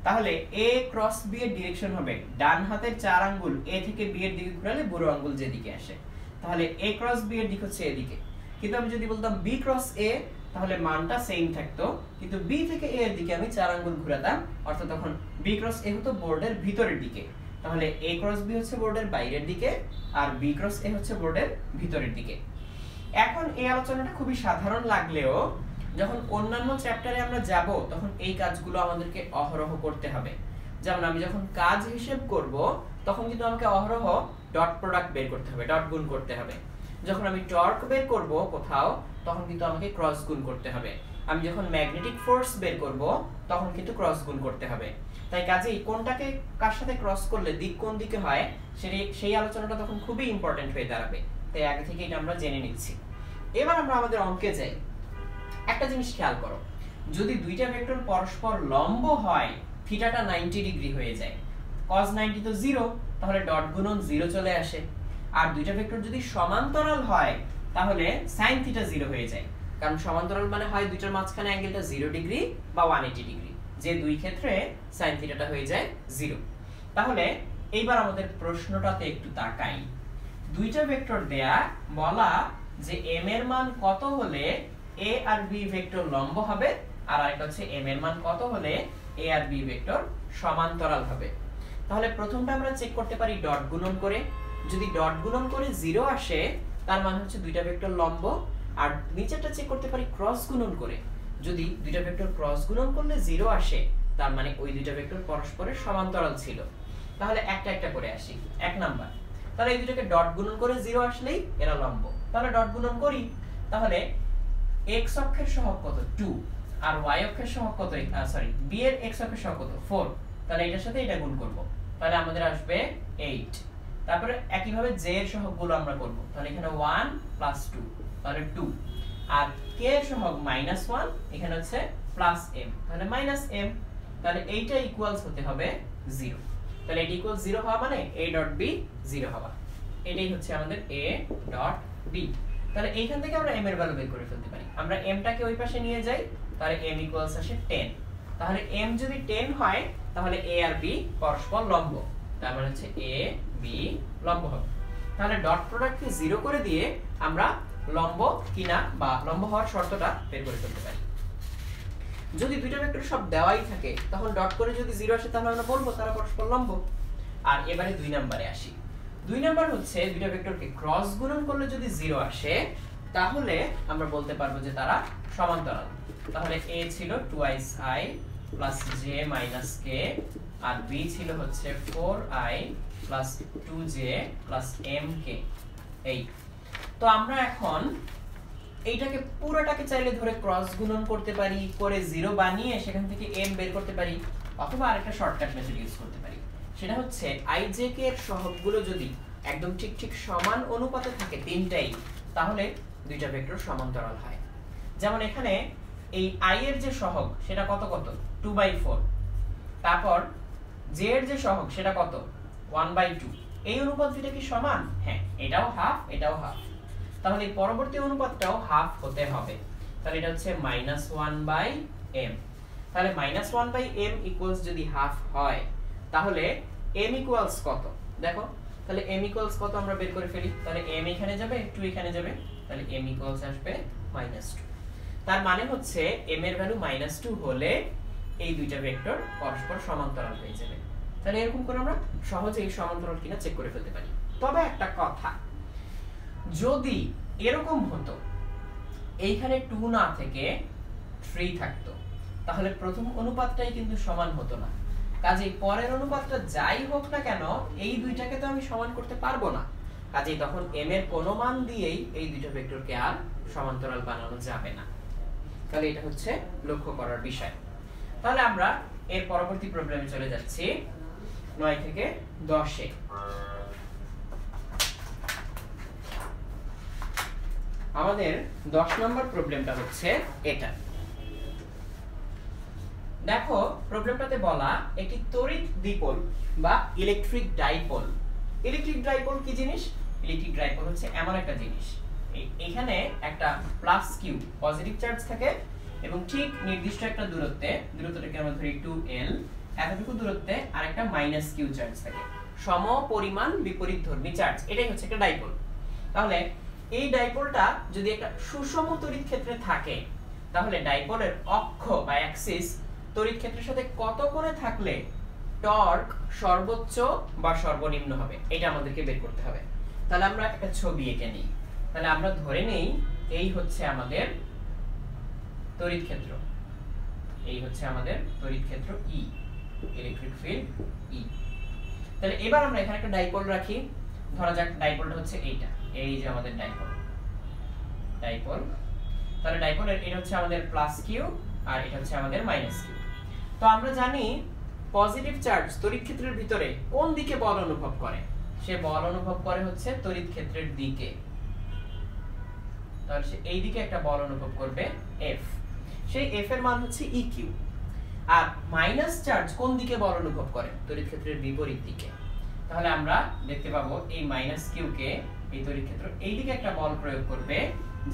তাহলে a ক্রস b এর ডিরেকশন হবে ডান হাতের 4 আঙ্গুল a থেকে b এর দিকে ঘোরালে বুড়ো আঙ্গুল যেদিকে আসে, তাহলে a ক্রস b এর দিক হচ্ছে এদিকে। কিন্তু আমি যদি বলতাম b ক্রস a, তাহলে মানটা সেম থাকতো, কিন্তু b থেকে a এর দিকে আমি 4 আঙ্গুল ঘোরাতাম, অর্থাৎ তখন b ক্রস a হতো বোর্ডের ভিতরের দিকে। তাহলে a ক্রস b হচ্ছে বোর্ডের বাইরের দিকে, আর b ক্রস a হচ্ছে বোর্ডের ভিতরের দিকে। এখন এই আলোচনাটা খুবই সাধারণ লাগলেও যখন অন্যান্য চ্যাপ্টারে আমরা যাব, তখন এই কাজগুলো আমাদেরকে অহরহ করতে হবে। যেমন আমি যখন কাজ হিসেব করব, তখন কিন্তু আমাকে অহরহ ডট প্রোডাক্ট বের করতে হবে, ডট গুণ করতে হবে। যখন আমি টর্ক বের করব কোথাও, তখন কিন্তু আমাকে ক্রস গুণ করতে হবে। আমি যখন ম্যাগনেটিক ফোর্স বের করব, তখন কিন্তু ক্রস গুণ করতে হবে। তাই কাজেই কোনটাকে কার সাথে ক্রস করলে দিক কোন দিকে হয়, সেই আলোচনাটা তখন খুবই ইম্পর্টেন্ট হয়ে দাঁড়াবে। তাই আগে থেকে এটা আমরা জেনে নিচ্ছি। এবার আমরা আমাদের অঙ্কে যাই। একটা জিনিস খেয়াল করো, যদি দুইটা ভেক্টর পরস্পর লম্ব হয়, থিটাটা 90 ডিগ্রি হয়ে যায়, cos 90 তো 0, তাহলে ডট গুণন 0 চলে আসে। আর দুইটা ভেক্টর যদি সমান্তরাল হয়, তাহলে sin থিটা 0 হয়ে যায়, কারণ সমান্তরাল মানে হয় দুইটার মাঝখানে অ্যাঙ্গেলটা 0 ডিগ্রি বা 180 ডিগ্রি, যে দুই ক্ষেত্রে sin থিটাটা হয়ে যায় 0। তাহলে এইবার আমাদের প্রশ্নটাতে একটু তাকাই। দুইটা ভেক্টর দেয়া, বলা যে m এর মান কত হলে a আর b ভেক্টর লম্ব হবে, আর আরেকটা হচ্ছে m এর মান কত হলে a আর b ভেক্টর সমান্তরাল হবে। তাহলে প্রথমটা আমরা চেক করতে পারি ডট গুণন করে। যদি ডট গুণন করে 0 আসে তার মানে হচ্ছে দুইটা ভেক্টর লম্ব, আর নিচেরটা চেক করতে পারি ক্রস গুণন করে, যদি দুইটা ভেক্টর ক্রস গুণন করলে 0 আসে তার মানে ওই দুইটা ভেক্টর পরস্পরের সমান্তরাল ছিল। তাহলে একটা একটা করে আসি। 1 নাম্বার, তাহলে এই দুটোকে ডট গুণন করে 0 আসলেই এরা লম্ব, তাহলে ডট গুণন করি। তাহলে x অক্ষের সহগ কত 2 আর y অক্ষের সহগ কত, সরি b এর x অক্ষের সহগ কত 4, তাহলে এটার সাথে এটা গুণ করব, তাহলে আমাদের আসবে 8। তারপরে একই ভাবে j এর সহগগুলো আমরা করব, তাহলে এখানে 1 + 2 তাহলে 2, আর k এর সহগ -1 এখানে হচ্ছে +m তাহলে -m, তাহলে এইটা ইকুয়ালস হতে হবে 0। তাহলে এটা ইকুয়াল 0 হওয়া মানে a ডট b 0 হওয়া, এটাই হচ্ছে আমাদের a ডট b। তাহলে এইখান থেকে আমরা m এর ভ্যালু বের করে ফেলতে পারি। আমরা m টাকে ওই পাশে নিয়ে যাই, তাহলে m ইকুয়ালস আসে 10। তাহলে m যদি 10 হয় তাহলে a আর b পরস্পর লম্ব, তার মানে হচ্ছে a b লম্ব হবে। তাহলে ডট প্রোডাক্টকে 0 করে দিয়ে আমরা লম্ব কিনা বা লম্ব হওয়ার শর্তটা বের করে ফেলতে পারি। যদি দুইটা ভেক্টর সব দেওয়াই থাকে তখন ডট করে যদি 0 আসে তাহলে আমরা বলবো তারা পরস্পর লম্ব। আর এবারে 2 নম্বরে আসি। 2 নাম্বার হচ্ছে দুইটা ভেক্টরকে ক্রস গুণন করলে যদি 0 আসে তাহলে আমরা বলতে পারবো যে তারা সমান্তরাল। তাহলে a ছিল 2i + j - k আর b ছিল হচ্ছে 4i + 2j + mk। এই তো আমরা এখন এইটাকে পুরোটাকে চাইলে ধরে ক্রস গুণন করতে পারি, করে 0 বানিয়ে সেখান থেকে m বের করতে পারি, অথবা আরেকটা শর্টকাট মেথড ইউজ করতে পারি। সেটা হচ্ছে i j k এর সহগগুলো যদি একদম ঠিক ঠিক সমান অনুপাতে থাকে তিনটাই, তাহলে দুইটা ভেক্টর সমান্তরাল হয়। যেমন এখানে এই i এর যে সহগ সেটা কত কত 2/4, তারপর j এর যে সহগ সেটা কত 1/2। এই অনুপাত দুইটা কি সমান? হ্যাঁ, এটাও হাফ এটাও হাফ, তাহলে এই পরবর্তী অনুপাতটাও হাফ হতে হবে। তাহলে এটা হচ্ছে -1/m। তাহলে -1/m ইকুয়ালস যদি হাফ হয় তাহলে m ইকুয়ালস কত দেখো, তাহলে m ইকুয়ালস কত আমরা বের করে ফেলি। তাহলে m এখানে যাবে 2 এখানে যাবে, তাহলে m ইকুয়ালস আসবে -2। তার মানে হচ্ছে m এর ভ্যালু -2 হলে এই দুইটা ভেক্টর পরস্পর সমান্তরাল হয়ে যাবে। তাহলে এরকম করে আমরা সহজেই সমান্তরাল কিনা চেক করে ফেলতে পারি। তবে একটা কথা, যদি এরকম হতো এইখানে 2 না থেকে 3 থাকতো তাহলে প্রথম অনুপাতটাই কিন্তু সমান হতো না। কাজেই পরের অনুপাতটা যাই হোক না কেন এই দুইটাকে তো আমি সমান করতে পারবো না, কাজেই তখন m এর কোনো মান দিয়েই এই দুইটা ভেক্টরকে আর সমান্তরাল বানানো যাবে না। তাহলে এটা হচ্ছে লক্ষ্য করার বিষয়। তাহলে আমরা এর পরবর্তী প্রবলেমে চলে যাচ্ছি 9 থেকে 10 এ। আমাদের 10 নম্বর প্রবলেমটা হচ্ছে এটা। দেখো প্রবলেমটাতে বলা একটি তড়িৎ দ্বিপোল বা ইলেকট্রিক ডাইপোল। ইলেকট্রিক ডাইপোল কি জিনিস? ইলেকট্রিক ডাইপোল হচ্ছে এমন একটা জিনিস, এখানে একটা প্লাস কিউ পজিটিভ চার্জ থাকে এবং ঠিক নির্দিষ্ট একটা দূরত্বটাকে আমরা ধরি 2l, এতটুকু দূরত্বে আরেকটা মাইনাস কিউ চার্জ থাকে, সম পরিমাণ বিপরীতধর্মী চার্জ, এটাই হচ্ছে একটা ডাইপোল। তাহলে এই ডাইপোলটা যদি একটা সুষম তড়িৎ ক্ষেত্রে থাকে তাহলে ডাইপোলের অক্ষ বা অ্যাক্সিস তড়িৎ ক্ষেত্রের সাথে কত কোণে থাকলে টর্ক সর্বোচ্চ বা সর্বনিম্ন হবে, এটা আমাদেরকে বের করতে হবে। তাহলে আমরা একটা ছবি এঁকে নিই। তাহলে আমরা ধরে নেই এই হচ্ছে আমাদের তড়িৎ ক্ষেত্র, এই হচ্ছে আমাদের তড়িৎ ক্ষেত্র E, ইলেকট্রিক ফিল্ড E। তাহলে এবার আমরা এখানে একটা ডাইপোল রাখি, ধরা যাক ডাইপোলটা হচ্ছে এইটা, এই যে আমাদের ডাইপোল। তাহলে ডাইপোলের এটা হচ্ছে আমাদের প্লাস কিউ আর এটা হচ্ছে আমাদের মাইনাস কিউ। তো আমরা জানি পজিটিভ চার্জ তড়িৎ ক্ষেত্রের ভিতরে কোন দিকে বল অনুভব করে? সে বল অনুভব করে হচ্ছে তড়িৎ ক্ষেত্রের দিকে, তাহলে সে এই দিকে একটা বল অনুভব করবে F, সেই F এর মান হচ্ছে EQ। আর মাইনাস চার্জ কোন দিকে বল অনুভব করে? তড়িৎ ক্ষেত্রের বিপরীত দিকে। তাহলে আমরা দেখতে পাবো এই মাইনাস কিউ কে এই তড়িৎ ক্ষেত্র এই দিকে একটা বল প্রয়োগ করবে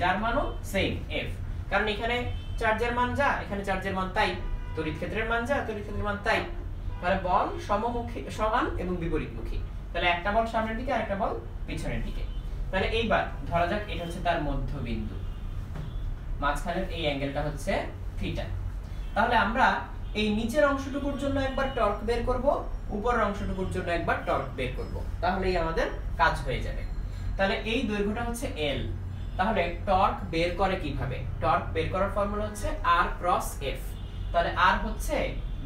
যার মানও সেম F, কারণ এখানে চার্জের মান যা এখানে চার্জের মান তাই, তড়িৎ ক্ষেত্রের মান যা তড়িৎ ক্ষেত্রের মান তাই। তাহলে বল সমমুখী সমান এবং বিপরীতমুখী, তাহলে একটা বল সামনের দিকে আর একটা বল পিছনের দিকে। তাহলে এইবার ধরা যাক এটা হচ্ছে তার মধ্যবিন্দু, মাঝখানের এই অ্যাঙ্গেলটা হচ্ছে থিটা। তাহলে আমরা এই নিচের অংশটুকুর জন্য একবার টর্ক বের করব উপরের অংশটুকুর জন্য একবার টর্ক বের করব, তাহলেই আমাদের কাজ হয়ে যাবে। তাহলে এই দৈর্ঘ্যটা হচ্ছে L। তাহলে টর্ক বের করে কিভাবে? টর্ক বের করার ফর্মুলা হচ্ছে R ক্রস F। তাহলে R হচ্ছে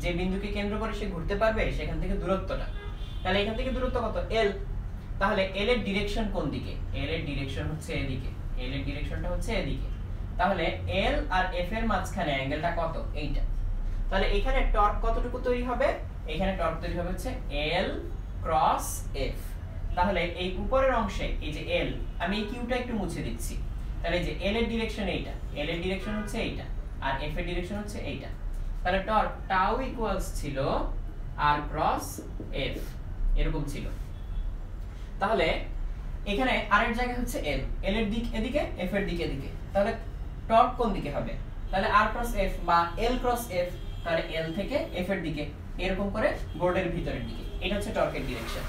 যে বিন্দুকে কেন্দ্র করে সে ঘুরতে পারবে সেখান থেকে দূরত্বটা। তাহলে এখান থেকে দূরত্ব কত? L। তাহলে L এর ডিরেকশন কোন দিকে? L এর ডিরেকশন হচ্ছে এদিকে। L এর ডিরেকশনটা হচ্ছে এদিকে। তাহলে L আর F এর মাঝখানে অ্যাঙ্গেলটা কত? এইটা। তাহলে এখানে টর্ক কতটুকু তৈরি হবে? এখানে টর্ক তৈরি হবে হচ্ছে L ক্রস F। তাহলে এই উপরের অংশে এই যে L, আমি এই কিউটা একটু মুছে দিচ্ছি। তাহলে এই যে L এর ডিরেকশন এইটা, L এর ডিরেকশন হচ্ছে এইটা, আর F এর ডিরেকশন হচ্ছে এইটা। তাহলে টর্ক টাউ ইকুয়ালস ছিল R ক্রস F, এরকম ছিল। তাহলে এখানে R এর জায়গা হচ্ছে L, L এর দিক এদিকে, F এর দিক এদিকে। তাহলে টর্ক কোন দিকে হবে? তাহলে R ক্রস F বা L ক্রস F, তাহলে L থেকে F এর দিকে, এরকম করে বোর্ডের ভিতরের দিকে। এটা হচ্ছে টর্কের ডিরেকশন।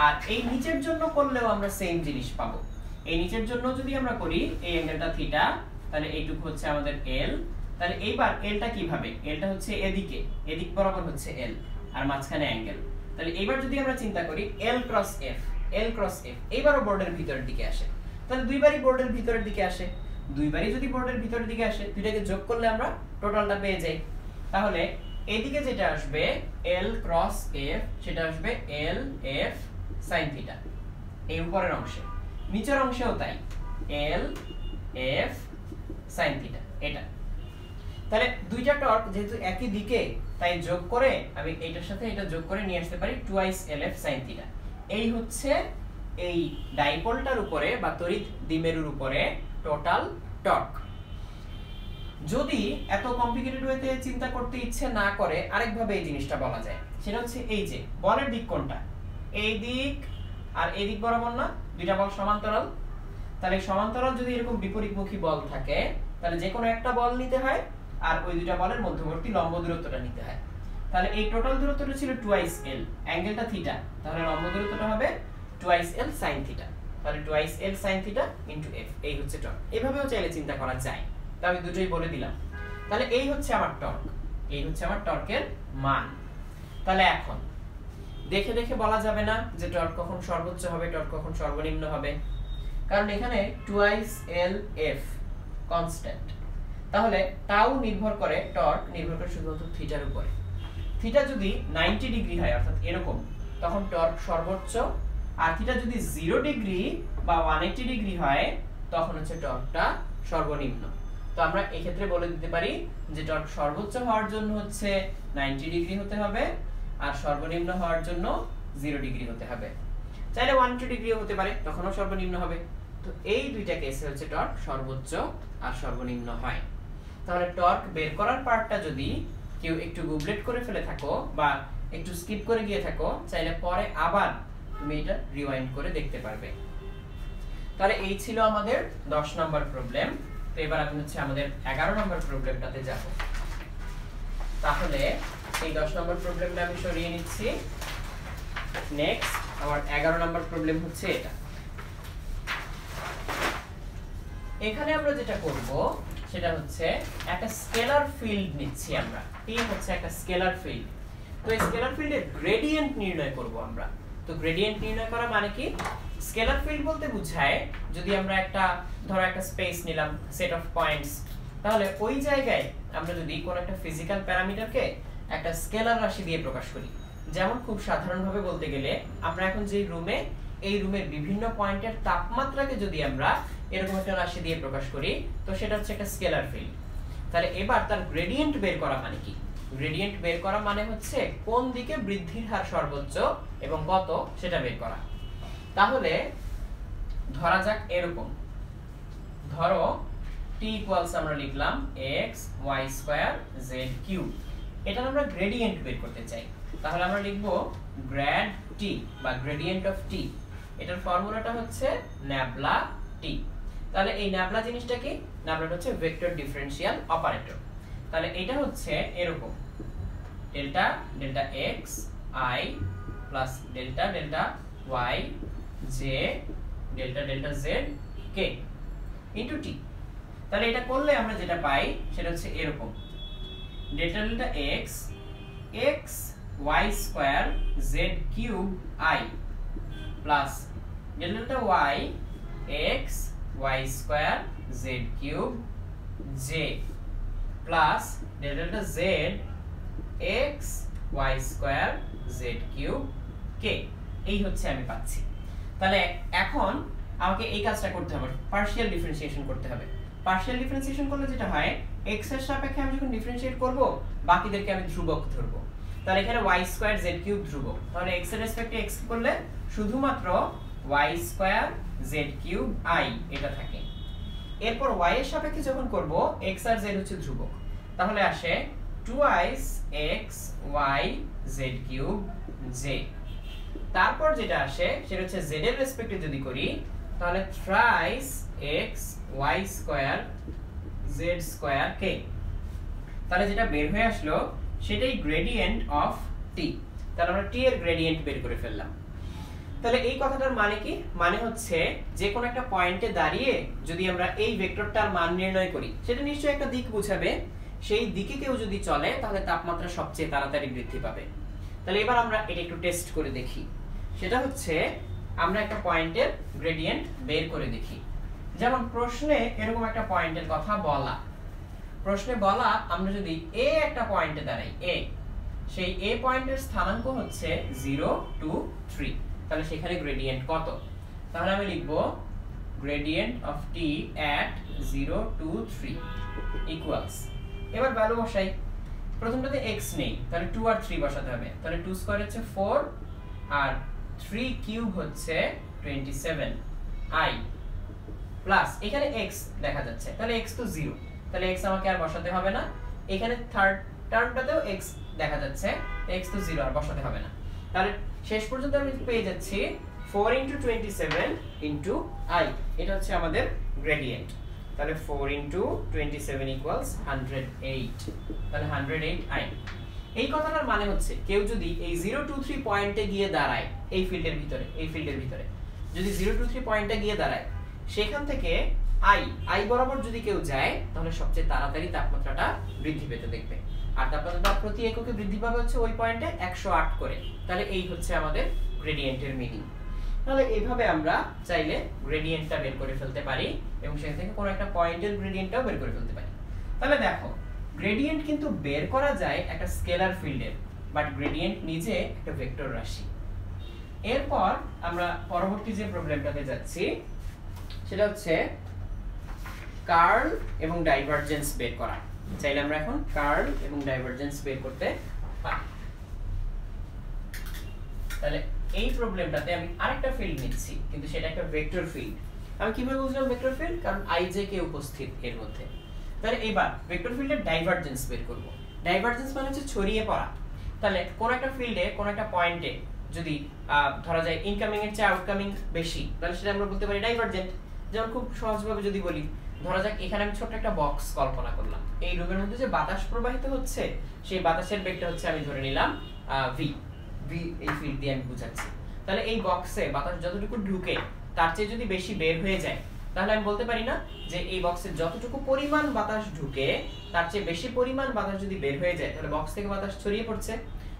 আর এই নিচের জন্য করলেও আমরা সেম জিনিস পাবো। এই নিচের জন্য যদি আমরা করি এই অ্যাঙ্গেলটা থিটা, তাহলে এইটুকু হচ্ছে আমাদের L। তাহলে এইবার Lটা কিভাবে? Lটা হচ্ছে এদিকে, এদিক বরাবর হচ্ছে L, আর মাঝখানে অ্যাঙ্গেল। তাহলে এইবার যদি আমরা চিন্তা করি L cross F, L cross F এইবারও বোর্ডের ভিতরের দিকে আসে। তাহলে দুইবারই বোর্ডের ভিতরের দিকে আসে। দুইবারই যদি বোর্ডের ভিতরের দিকে আসে, দুইটাকে যোগ করলে আমরা টোটালটা পেয়ে যাই। তাহলে এইদিকে যেটা আসবে L ক্রস F, সেটা আসবে L F sin থিটা এই উপরের অংশে। নিচের অংশেও তাই, L F sin থিটা এটা। তাহলে দুইটা টর্ক যেহেতু একই দিকে, তাই যোগ করে আমি এইটার সাথে এটা যোগ করে নিয়ে আসতে পারি টুয়াইস LF sin থিটা। এই হচ্ছে এই ডাইপোলটার উপরে বা তড়িৎ দ্বিমেরুর উপরে টোটাল টর্ক। যদি এত কমপ্লিকেটেড ওয়েতে চিন্তা করতে ইচ্ছে না করে, আরেকভাবে এই জিনিসটা বলা যায়। সেটা হচ্ছে এই যে বলের দিক কোনটা? এই দিক আর এই দিক বরাবর না, দুইটা বল সমান্তরাল। তাহলে সমান্তরাল যদি এরকম বিপরীতমুখী বল থাকে, তাহলে যে কোনো একটা বল নিতে হয় আর ওই দুইটা বলের মধ্যবর্তী লম্ব দূরত্বটা নিতে হয়। তাহলে এই টোটাল দূরত্বটা ছিল টুয়াইস L, অ্যাঙ্গেলটা থিটা, তাহলে লম্ব দূরত্বটা হবে টুয়াইস L sin থিটা। তাহলে twice L sin theta into F, এই হচ্ছে টর্ক। এইভাবেও চাইলে চিন্তা করা যায়, তা আমি দুটোই বলে দিলাম। তাহলে এই হচ্ছে আমার টর্ক, এই হচ্ছে আমার টর্কের মান। তাহলে এখন দেখে দেখে বলা যাবে না যে টর্ক কখন সর্বোচ্চ হবে, টর্ক কখন সর্বনিম্ন হবে, কারণ এখানে টুয়াইস L F কনস্ট্যান্ট। তাহলে টাউ নির্ভর করে, টর্ক নির্ভর করে শুধুমাত্র থিটার উপরে। থিটা যদি 90 ডিগ্রি হয়, অর্থাৎ এরকম, তখন টর্ক সর্বোচ্চ। আর থিটা যদি 0 ডিগ্রি বা 180 ডিগ্রি হয়, তখন হচ্ছে টর্কটা সর্বনিম্ন। তো আমরা এই ক্ষেত্রে বলে দিতে পারি যে টর্ক সর্বোচ্চ হওয়ার জন্য হচ্ছে 90 ডিগ্রি হতে হবে, আর সর্বনিম্ন হওয়ার জন্য 0 ডিগ্রি হতে হবে। চাইলে 180 ডিগ্রিও হতে পারে, তখনও সর্বনিম্ন হবে। তো এই দুইটা কেসে হচ্ছে টর্ক সর্বোচ্চ আর সর্বনিম্ন হয়। তাহলে টর্ক বের করার পার্টটা যদি কেউ একটু গুগলেট করে ফেলে থাকো বা একটু স্কিপ করে গিয়ে থাকো, চাইলে পরে আবার তুমি এটা রিওয়াইন্ড করে দেখতে পারবে। তাহলে এই ছিল আমাদের 10 নম্বর প্রবলেম। তো এবার আমি হচ্ছে আমাদের 11 নম্বর প্রবলেমটাতে যাব। তাহলে এই 10 নম্বর প্রবলেমটা আমি সরিয়ে নিচ্ছি। নেক্সট আমার 11 নম্বর প্রবলেম হচ্ছে এটা। এখানে আমরা যেটা করব সেটা হচ্ছে একটা স্কেলার ফিল্ড নিচ্ছি আমরা। P হচ্ছে একটা স্কেলার ফিল্ড। তো এই স্কেলার ফিল্ডের গ্রেডিয়েন্ট নির্ণয় করব আমরা। তো গ্রেডিয়েন্ট নির্ণয় করা মানে কি? স্কেলার ফিল্ড বলতে বোঝায় যদি আমরা একটা ধরো একটা স্পেস নিলাম, সেট অফ পয়েন্টস, তাহলে ওই জায়গায় আমরা যদি কোনো একটা ফিজিক্যাল প্যারামিটারকে একটা স্কেলার রাশি দিয়ে প্রকাশ করি। যেমন খুব সাধারণভাবে বলতে গেলে আমরা এখন যে রুমে, এই রুমের বিভিন্ন পয়েন্টের তাপমাত্রাকে যদি আমরা এরকম একটা রাশি দিয়ে প্রকাশ করি, তো সেটা হচ্ছে একটা স্কেলার ফিল্ড। তাহলে এবার তার গ্রেডিয়েন্ট বের করা মানে কি? গ্রেডিয়েন্ট বের করা মানে হচ্ছে কোন দিকে বৃদ্ধির হার সর্বোচ্চ এবং কত সেটা বের করা। তাহলে ধরা যাক এরকম, ধরো t ইকুয়ালস আমরা লিখলাম x y square z cube. এটা আমরা গ্রেডিয়েন্ট বের করতে চাই। তাহলে আমরা লিখব গ্রেড t বা গ্রেডিয়েন্ট অফ t। এটার ফর্মুলাটা হচ্ছে ন্যাবলা t। তাহলে এই ন্যাবলা জিনিসটা কি? ন্যাবলাটা হচ্ছে ভেক্টর ডিফারেন্সিয়াল অপারেটর। তাহলে এটা হচ্ছে এরকম delta delta x i plus delta delta y j delta delta z k into t। তাহলে এটা করলে আমরা যেটা পাই সেটা হচ্ছে এরকম delta delta x x y square z cube i plus del delta y x y square z cube j plus del delta z x y square z cube k। এই হচ্ছে আমি পাচ্ছি। তাহলে এখন আমাকে এই কাজটা করতে হবে, পার্শিয়াল ডিফারেন্সিয়েশন করতে হবে। পার্শিয়াল ডিফারেন্সিয়েশন করলে যেটা হয়, x এর সাপেক্ষে আমি যখন ডিফারেন্সিয়েট করব বাকিদেরকে আমি ধ্রুবক ধরব। তাহলে এখানে y স্কয়ার z কিউব ধ্রুবক, তাহলে x এর রেসপেক্টে x করলে শুধুমাত্র y square z cube i এটা থাকে। এরপর y এর সাপেক্ষে যখন করব x আর z হচ্ছে ধ্রুবক, তাহলে আসে 2x y z cube j। তারপর যেটা আসে সেটা হচ্ছে z এর রেসপেক্টে যদি করি তাহলে thrice x y square z square k। তাহলে যেটা বের হয়ে আসলো সেটাই গ্রেডিয়েন্ট অফ t। তাহলে আমরা t এর গ্রেডিয়েন্ট বের করে ফেললাম। তাহলে এই কথাটার মানে কি? মানে হচ্ছে যে কোনো একটা পয়েন্টে দাঁড়িয়ে যদি আমরা এই ভেক্টরটার মান নির্ণয় করি, সেটা নিশ্চয়ই একটা দিক বোঝাবে। সেই দিকে কেউ যদি চলে তাহলে তাপমাত্রা সবচেয়ে তাড়াতাড়ি বৃদ্ধি পাবে। তাহলে এবার আমরা এটা একটু টেস্ট করে দেখি। সেটা হচ্ছে আমরা একটা পয়েন্টের গ্রেডিয়েন্ট বের করে দেখি। যেমন প্রশ্নে এরকম একটা পয়েন্টের কথা বলা, প্রশ্নে বলা আমরা যদি a একটা পয়েন্টে দাঁড়াই, a, সেই a পয়েন্টের স্থানাঙ্ক হচ্ছে 0 2 3, তাহলে সেখানে গ্রেডিয়েন্ট কত? তাহলে আমি লিখব gradient of t at 0 2 3 equals, এবার ভ্যালু বসাই। প্রথমটাতে x নেই, তাহলে 2 আর 3 বসাতে হবে। তাহলে 2 স্কয়ার হচ্ছে 4 আর 3 কিউব হচ্ছে 27 i প্লাস এখানে x দেখা যাচ্ছে, তাহলে x তো 0, তাহলে x আমাকে আর বসাতে হবে না। এখানে থার্ড টার্মটাতেও x দেখা যাচ্ছে, x তো 0 আর বসাতে হবে না। তাহলে শেষ পর্যন্ত আমি পেয়ে যাচ্ছি 4 * 27 * i, এটা হচ্ছে আমাদের গ্রেডিয়েন্ট। তাহলে 4 * 27 = 108, তাহলে 108 i। এই কথাটার মানে হচ্ছে কেউ যদি এই 0 2 3 পয়েন্টে গিয়ে দাঁড়ায়, এই ফিল্ডের ভিতরে যদি 0 2 3 পয়েন্টে গিয়ে দাঁড়ায়, সেখান থেকে i বরাবর যদি কেউ যায় তাহলে সবচেয়ে তাড়াতাড়ি তাপমাত্রাটা বৃদ্ধি পেতে দেখবে। আর তাপমাত্রা প্রতি এককে বৃদ্ধি পাবে হচ্ছে ওই পয়েন্টে 108 করে। তাহলে এই হচ্ছে আমাদের গ্রেডিয়েন্টের মিনিং। তাহলে এইভাবে আমরা চাইলে গ্রেডিয়েন্টটা বের করে ফেলতে পারি এবং সেখান থেকে কোনো একটা পয়েন্টের গ্রেডিয়েন্টটাও বের করে ফেলতে পারি। তাহলে দেখো, গ্রেডিয়েন্ট কিন্তু বের করা যায় একটা স্কেলার ফিল্ডের, বাট গ্রেডিয়েন্ট নিজে একটা ভেক্টর রাশি। এরপর আমরা পরবর্তী যে প্রবলেমটাতে যাচ্ছি সেটা হচ্ছে কার্ল এবং ডাইভারজেন্স বের করা। চাইলে আমরা এখন কার্ল এবং ডাইভারজেন্স বের করতে পারি। তাহলে এই প্রবলেমটাতে আমি আরেকটা ফিল্ড নিচ্ছি, কিন্তু সেটা একটা ভেক্টর ফিল্ড। আমি কিভাবে বুঝলাম ভেক্টর ফিল্ড? কারণ i j k উপস্থিত এর মধ্যে। তাহলে এবার ভেক্টর ফিল্ডের ডাইভারজেন্স বের করব। ডাইভারজেন্স মানে হচ্ছে ছড়িয়ে পড়া। তাহলে কোন একটা ফিল্ডে কোন একটা পয়েন্টে যদি ধরা যায় ইনকামিং এর চেয়ে আউটকামিং বেশি, তাহলে সেটা আমরা বলতে পারি ডাইভারজেন্ট। যেমন খুব সহজভাবে যদি বলি, ধরা যাক এখানে আমি ছোট একটা বক্স কল্পনা করলাম। এই রুমের মধ্যে যে বাতাস প্রবাহিত হচ্ছে, সেই বাতাসের বেগটা হচ্ছে আমি ধরে নিলাম v এই ফিল্ড দিয়ে আমি বুঝাচ্ছি। তাহলে এই বক্সে বাতাস যতটুকু ঢুকে তার চেয়ে যদি বেশি বের হয়ে যায়, তাহলে আমি বলতে পারি না যে এই বক্সে যতটুকু পরিমাণ বাতাস ঢুকে তার চেয়ে বেশি পরিমাণ বাতাস যদি বের হয়ে যায়, তাহলে বক্স থেকে বাতাস ছড়িয়ে পড়ছে।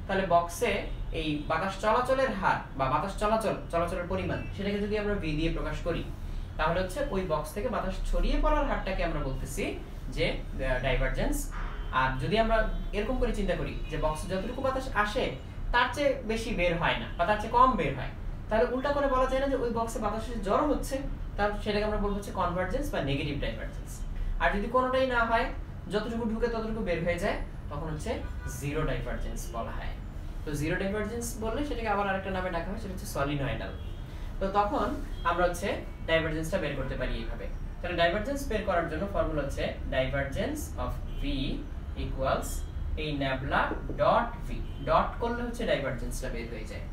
তাহলে বক্সে এই বাতাস চলাচলের হার বা বাতাস চলাচলের পরিমাণ, সেটাকে যদি আমরা v দিয়ে প্রকাশ করি, তাহলে হচ্ছে ওই বক্স থেকে বাতাস ছড়িয়ে পড়ার হারটাকে আমরা বলতেছি যে ডাইভারজেন্স। আর যদি আমরা এরকম করে চিন্তা করি যে বক্সে যতটুকু বাতাস আসে তার চেয়ে বেশি বের হয় না বা তার চেয়ে কম বের হয়, তাহলে উল্টা করে বলা যায় না যে ওই বক্সে বাতাসের জড়ো হচ্ছে, তার সেটাকে আমরা বলবো হচ্ছে কনভার্জেন্স বা নেগেটিভ ডাইভারজেন্স। আর যদি কোনোটাই না হয়, যতটুকু ঢুকে ততটুকু বের হয়ে যায়, তখন হচ্ছে জিরো ডাইভারজেন্স বলা হয়। তো জিরো ডাইভারজেন্স বললে সেটাকে আবার আরেকটা নামে ডাকা হয়, সেটা হচ্ছে সলিনয়েডাল। তো তখন আমরা হচ্ছে ডাইভারজেন্সটা বের করতে পারি এইভাবে। তাহলে ডাইভারজেন্স বের করার জন্য ফর্মুলা হচ্ছে ডাইভারজেন্স অফ v ইকুয়ালস এই ন্যাবলা ডট v। ডট করলে হচ্ছে ডাইভারজেন্সটা বের হয়ে যায়।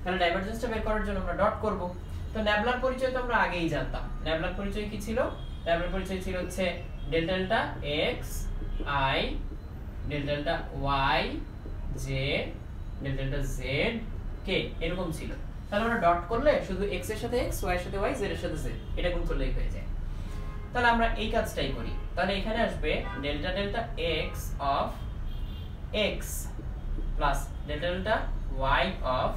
তাহলে ডাইভারজেন্সটা বের করার জন্য আমরা ডট করব। তো ন্যাবলার পরিচয় তো আমরা আগেই জানতাম। ন্যাবলার পরিচয় কি ছিল? ন্যাবলার পরিচয় ছিল হচ্ছে del delta x i del delta y j del delta z k এরকম ছিল। তাহলে আমরা ডট করলে শুধু x এর সাথে x, y এর সাথে y, z এর সাথে z এটা গুণ করলেই হয়ে যায়। তাহলে আমরা এই কাজটাই করি। তাহলে এখানে আসবে delta delta x of x plus delta delta y of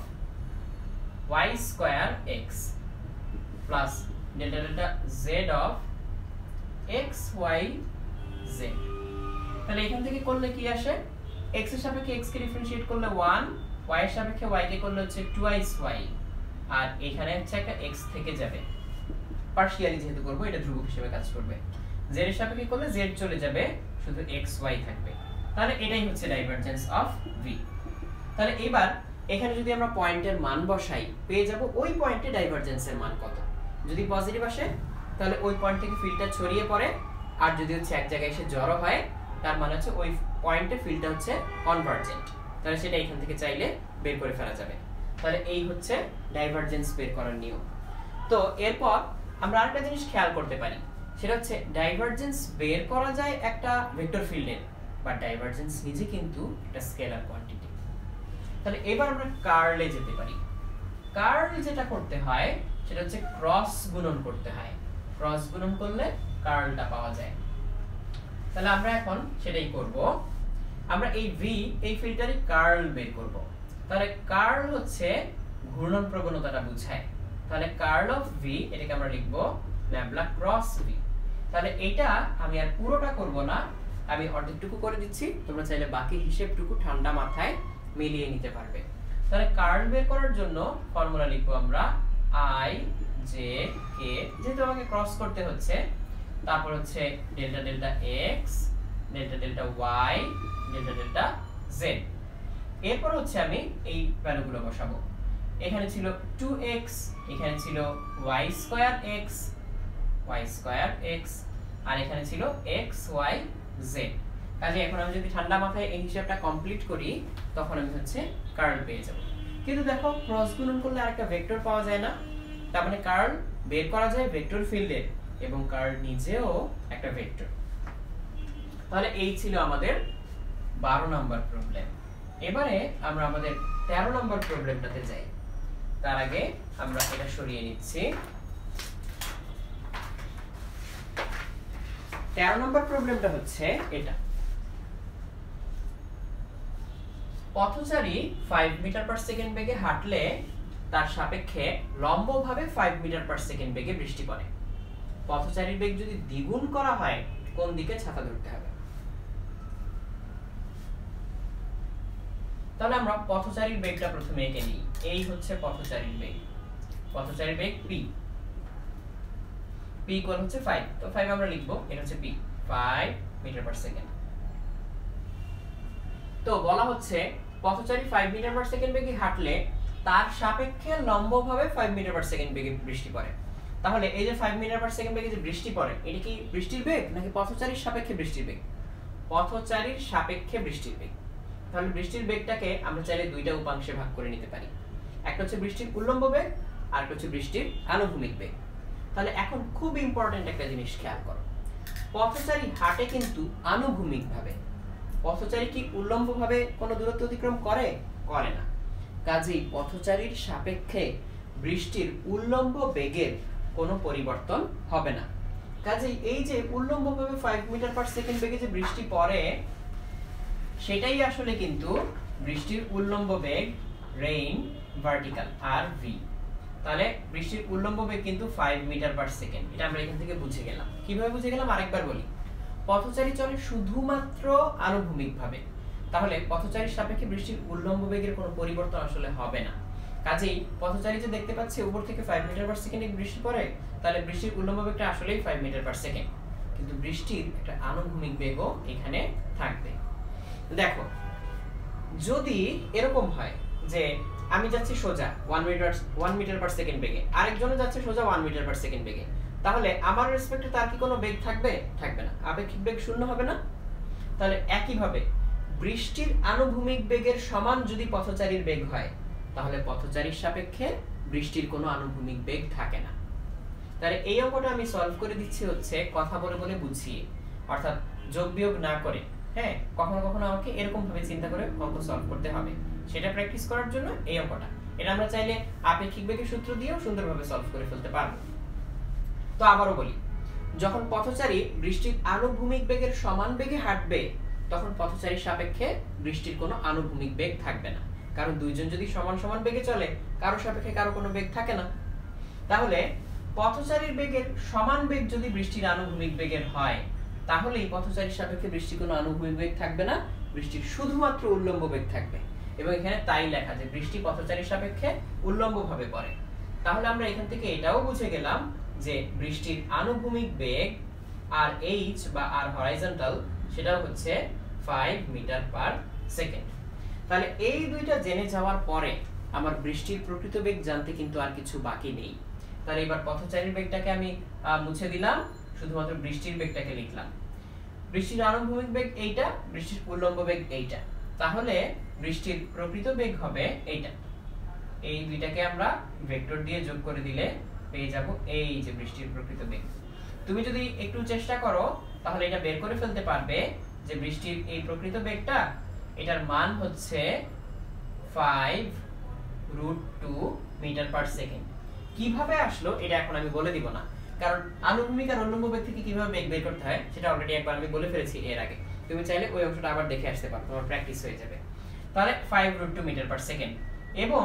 y square x plus delta delta z of x y z। তাহলে এখান থেকে করলে কি আসে, x এর সাপেক্ষে x কে ডিফারেন্সিয়েট করলে 1, y এর সাপেক্ষে y কে করলে হচ্ছে 2y, আর এখানে হচ্ছে একটা x থেকে যাবে, পার্শিয়ালি যেহেতু করব এটা ধ্রুবক হিসেবে কাজ করবে। z এর সাপেক্ষে করলে z চলে যাবে, শুধু x y থাকবে। তাহলে এটাই হচ্ছে ডাইভারজেন্স অফ v। তাহলে এবার এখানে যদি আমরা পয়েন্টের মান বসাই, পেয়ে যাব ওই পয়েন্টে ডাইভারজেন্সের মান কত। যদি পজিটিভ আসে তাহলে ওই পয়েন্ট থেকে ফিল্ডটা ছড়িয়ে পড়ে, আর যদি হচ্ছে এক জায়গায় এসে জড়ো হয় তার মানে হচ্ছে ওই পয়েন্টে ফিল্ডটা হচ্ছে কনভার্জেন্ট। তাহলে সেটা এখান থেকে চাইলে বের করে ফেলা যাবে। তাহলে এই হচ্ছে ডাইভারজেন্স বের করার নিয়ম। তো এরপর আমরা আরেকটা জিনিস খেয়াল করতে পারি, সেটা হচ্ছে ডাইভারজেন্স বের করা যায় একটা ভেক্টর ফিল্ডের, বাট ডাইভারজেন্স নিজে কিন্তু একটা স্কেলার কোয়ান্টিটি। তাহলে এবার আমরা কার্লে যেতে পারি। কার্ল যেটা করতে হয় সেটা হচ্ছে ক্রস গুণন করতে হয়, ক্রস গুণন করলে কার্লটা পাওয়া যায়। তাহলে আমরা এখন সেটাই করব। আমরা এই v এই ফিল্টারে কার্ল বের করব। তাহলে কার্ল হচ্ছে ঘূর্ণন প্রবণতাটা বোঝায়। তাহলে কার্ল অফ v এটাকে আমরা লিখব ল্যামডা ক্রস v। তাহলে এটা আমি আর পুরোটা করব না, আমি অর্ধেকটুকু করে দিচ্ছি, তোমরা চাইলে বাকি হিসাবটুকু ঠান্ডা মাথায় মিলিয়ে নিতে পারবে। তাহলে কার্ল বের করার জন্য ফর্মুলা লিখব আমরা i j k, যেহেতু আমাকে ক্রস করতে হচ্ছে, তারপর হচ্ছে delta delta x, delta delta y, delta delta z। এরপর হচ্ছে আমি এই ভ্যালুগুলো বসাবো। এখানে ছিল 2x, এখানে ছিল y স্কয়ার x, আর এখানে ছিল x y z। কাজে এখন আমি যদি ঠান্ডা মাথায় এই হিসাবটা কমপ্লিট করি তখন আমি হচ্ছে কার্ল পেয়ে যাব। কিন্তু দেখো ক্রস গুণন করলে আরেকটা ভেক্টর পাওয়া যায় না, তার মানে কার্ল বের করা যায় ভেক্টর ফিল্ডের, এবং কার্ল নিজেও একটা ভেক্টর। তাহলে এই ছিল আমাদের 12 নম্বর প্রবলেম। এবারে আমরা আমাদের 13 নম্বর প্রবলেমটাতে যাই। তার আগে আমরা এটা সরিয়ে নিচ্ছি। 13 নম্বর প্রবলেমটা হচ্ছে এটা। পথচারী 5 মিটার পার সেকেন্ড বেগে হাঁটলে তার সাপেক্ষে লম্বভাবে 5 মিটার পার সেকেন্ড বেগে বৃষ্টি পড়ে। পথচারীর বেগ যদি দ্বিগুণ করা হয় কোন দিকে ছাতা ধরতে হবে? তাহলে আমরা পথচারীর বেগটা প্রথমে এঁকে নিই। এই হচ্ছে পথচারীর বেগ। পথচারীর বেগ p, p ইকুয়াল হচ্ছে 5। তো 5 আমরা লিখব, এটা হচ্ছে p, 5 মিটার পার সেকেন্ড। তো বলা হচ্ছে পথচারী 5 মিটার পার সেকেন্ড বেগে হাঁটলে তার সাপেক্ষে লম্বভাবে 5 মিটার পার সেকেন্ড বেগে বৃষ্টি পড়ে। তাহলে এই যে 5 মিটার পার সেকেন্ড বেগে যে বৃষ্টি পড়ে, এটা কি বৃষ্টির বেগ নাকি পথচারীর সাপেক্ষে বৃষ্টির বেগ? পথচারীর সাপেক্ষে বৃষ্টির বেগ। তাহলে বৃষ্টির বেগটাকে আমরা চাইলে দুইটা উপাংশে ভাগ করে নিতে পারি। একটা হচ্ছে বৃষ্টির উল্লম্ব বেগ, আর একটা হচ্ছে বৃষ্টির আনুভূমিক বেগ। তাহলে এখন খুব ইম্পর্টেন্ট একটা জিনিস খেয়াল করো, পথচারী হাঁটে কিন্তু আনুভূমিকভাবে। পথচারী কি উল্লম্বভাবে কোনো দূরত্ব অতিক্রম করে? করে না। কাজেই পথচারীর সাপেক্ষে বৃষ্টির উল্লম্ব বেগের কোনো পরিবর্তন হবে না। কাজেই এই যে উল্লম্বভাবে 5 মিটার পার সেকেন্ড বেগে যে বৃষ্টি পড়ে, সেটাই আসলে কিন্তু বৃষ্টির উল্লম্ব বেগ, রেইন ভার্টিক্যাল আর ভি। তাহলে বৃষ্টির উল্লম্ব বেগ কিন্তু 5 মিটার পার সেকেন্ড। এটা আমরা এখান থেকে বুঝে গেলাম। কিভাবে বুঝে গেলাম আরেকবার বলি। পথচারী চলে শুধুমাত্র আনুভূমিকভাবে, তাহলে পথচারীর সাপেক্ষে বৃষ্টির উল্লম্ব বেগের কোনো পরিবর্তন আসলে হবে না। কাজেই পথচারী যে দেখতে পাচ্ছে উপর থেকে 5 মিটার পার সেকেন্ডে বৃষ্টি পড়ে, তাহলে বৃষ্টির উল্লম্ব বেগটা আসলেই 5 মিটার পার সেকেন্ড, কিন্তু বৃষ্টির একটা আনুভূমিক বেগও এখানে থাকবে। দেখো যদি এরকম হয় যে আমি যাচ্ছি সোজা 1 মিটার পার সেকেন্ড বেগে, আরেকজনও যাচ্ছে সোজা 1 মিটার পার সেকেন্ড বেগে, তাহলে আমার রেসপেক্টে তার কি কোনো বেগ থাকবে? থাকবে না। আপেক্ষিক বেগ শূন্য হবে না? তাহলে একইভাবে বৃষ্টির আনুভূমিক বেগের সমান যদি পথচারীর বেগ হয়, তাহলে পথচারীর সাপেক্ষে বৃষ্টির কোনো আনুভূমিক বেগ থাকে না। তাহলে এই অঙ্কটা আমি সলভ করে দিচ্ছি হচ্ছে কথা বলে বলে বুঝিয়ে, অর্থাৎ যোগ বিয়োগ না করে। হ্যাঁ, কখনো কখনো আমাকে এরকম ভাবে চিন্তা করে অঙ্ক সলভ করতে হবে, সেটা প্র্যাকটিস করার জন্য এই অঙ্কটা। এটা আমরা চাইলে আপেক্ষিক বেগের সূত্র দিয়েও সুন্দরভাবে সলভ করে ফেলতে পারবো। তো আবারও বলি, যখন পথচারী বৃষ্টির আনুভূমিক বেগের সমান বেগে হাঁটবে, তখন পথচারীর সাপেক্ষে বৃষ্টির কোনো আনুভূমিক বেগ থাকবে না, কারণ দুইজন যদি সমান সমান বেগে চলে কারো সাপেক্ষে কারো কোনো বেগ থাকে না। তাহলে পথচারীর বেগের সমান বেগ যদি বৃষ্টির আনুভূমিক বেগের হয়, তাহলে এই পথচারীর সাপেক্ষে বৃষ্টির কোনো আনুভূমিক বেগ থাকবে না, বৃষ্টির শুধুমাত্র উল্লম্ব বেগ থাকবে। এবং এখানে তাই লেখা যে বৃষ্টি পথচারীর সাপেক্ষে উল্লম্বভাবে পড়ে। তাহলে আমরা এখান থেকে এটাও বুঝে গেলাম যে বৃষ্টির আনুভূমিক বেগ আর এইচ বা আর হরাইজন্টাল সেটাও হচ্ছে 5 মিটার পার সেকেন্ড। তাহলে এই দুইটা জেনে যাওয়ার পরে আমার বৃষ্টির প্রকৃত বেগ জানতে কিন্তু আর কিছু বাকি নেই। তাহলে এবার পথচারীর বেগটাকে আমি মুছে দিলাম, শুধুমাত্র বৃষ্টির বেগটাকে লিখলাম। বৃষ্টির আনুভূমিক বেগ এইটা, বৃষ্টির উল্লম্ব বেগ এইটা, তাহলে বৃষ্টির প্রকৃত বেগ হবে এইটা। এই দুইটাকে আমরা ভেক্টর দিয়ে যোগ করে দিলে পেয়ে যাব এই যে বৃষ্টির প্রকৃত বেগ। তুমি যদি একটু চেষ্টা করো তাহলে এটা বের করে ফেলতে পারবে যে বৃষ্টির এই প্রকৃত বেগটা, এটার মান হচ্ছে 5√2 মিটার পার সেকেন্ড। কিভাবে আসলো এটা এখন আমি বলে দিব না, কারণ আনুভূমিক আর উল্লম্ব বেগ থেকে কিভাবে বেগ বের করতে হয় সেটা অলরেডি একবার আমি বলে ফেলেছি এর আগে। তুমি চাইলে ওই অংশটা আবার দেখে আসতে পারো, তোমার প্র্যাকটিস হয়ে যাবে। তাহলে 5√2 মিটার পার সেকেন্ড, এবং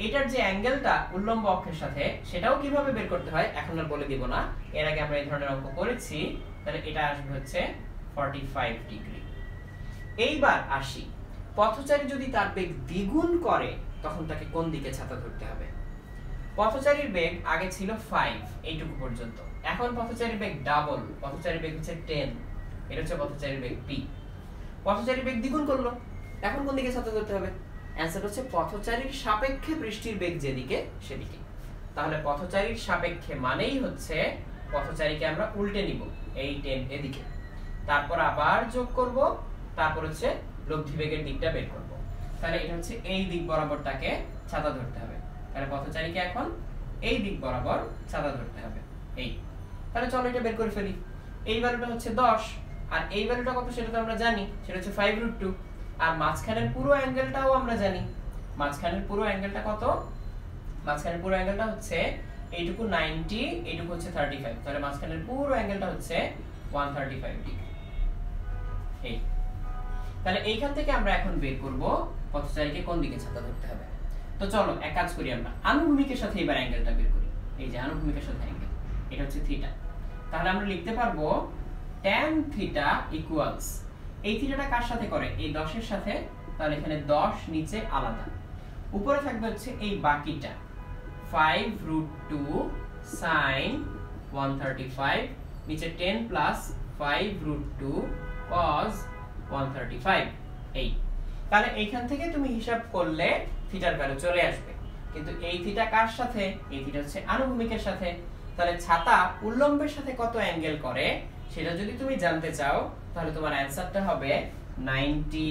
এটার যে অ্যাঙ্গেলটা উল্লম্ব অক্ষের সাথে সেটাও কিভাবে বের করতে হয় এখন আর বলে দিব না, এর আগে আমরা এই ধরনের অঙ্ক করেছি। তাহলে এটা আসবে হচ্ছে 45 ডিগ্রি। এইবার আসি, পথচারী যদি তার বেগ দ্বিগুণ করে তখন তাকে কোন দিকে ছাতা ধরতে হবে? পথচারীর বেগ আগে ছিল 5 এইটুকু পর্যন্ত, এখন পথচারীর বেগ ডাবল, পথচারীর বেগ হচ্ছে 10, এটা হচ্ছে পথচারীর বেগ p। পথচারীর বেগ দ্বিগুণ করলো, এখন কোন দিকে ছাতা ধরতে হবে? অ্যানসার হচ্ছে পথচারীর সাপেক্ষে বৃষ্টির বেগ যেদিকে সেদিকে। তাহলে পথচারীর সাপেক্ষে মানেই হচ্ছে পথচারীকে আমরা উল্টে নিব, এই 10 এদিকে, তারপর আবার যোগ করব, তারপর হচ্ছে লব্ধি বেগের দিকটা বের করব। তাহলে এটা হচ্ছে এই দিক বরাবর তাকে ছাতা ধরতে হবে। তাহলে পথচারীকে এখন এই দিক বরাবর ছাতা ধরতে হবে, এই। তাহলে চলো এটা বের করে ফেলি। এই ভ্যালুটা হচ্ছে 10, আর এই ভ্যালুটা কত সেটা তো আমরা জানি, সেটা হচ্ছে 5√2। আর মাঝখানের পুরো অ্যাঙ্গেলটাও আমরা জানি, মাঝখানের পুরো অ্যাঙ্গেলটা কত? মাঝখানের পুরো অ্যাঙ্গেলটা হচ্ছে এইটুকু 90, এইটুকু হচ্ছে 35, তাহলে মাঝখানের পুরো অ্যাঙ্গেলটা হচ্ছে 135 ডিগ্রি। এই, তাহলে এইখান থেকে আমরা এখন বের করব পথচারীকে কোন দিকে ছাতা ধরতে হবে। তো চলো এক কাজ করি, আমরা আনুভূমিকের সাথে এবার অ্যাঙ্গেলটা বের করি। এই যে আনুভূমিকের সাথে অ্যাঙ্গেল, এটা হচ্ছে থিটা। তাহলে আমরা লিখতে পারবো tan থিটা ইকুয়ালস, এই থিটাটা কার সাথে করে? এই 10 এর সাথে। তাহলে এখানে 10 নিচে আলাদা, উপরে থাকবে হচ্ছে এই বাকিটা 5√2 sin 135, নিচে 10 প্লাস 5√2 cos 135। এই, তাহলে এইখান থেকে তুমি হিসাব করলে থিটার ভ্যালু চলে আসবে। কিন্তু এই থিটা কার সাথে? এই থিটা হচ্ছে আনুভূমিকের সাথে। তাহলে ছাতা উল্লম্বের সাথে কত অ্যাঙ্গেল করে সেটা যদি তুমি জানতে চাও, তাহলে তোমার অ্যানসারটা হবে 90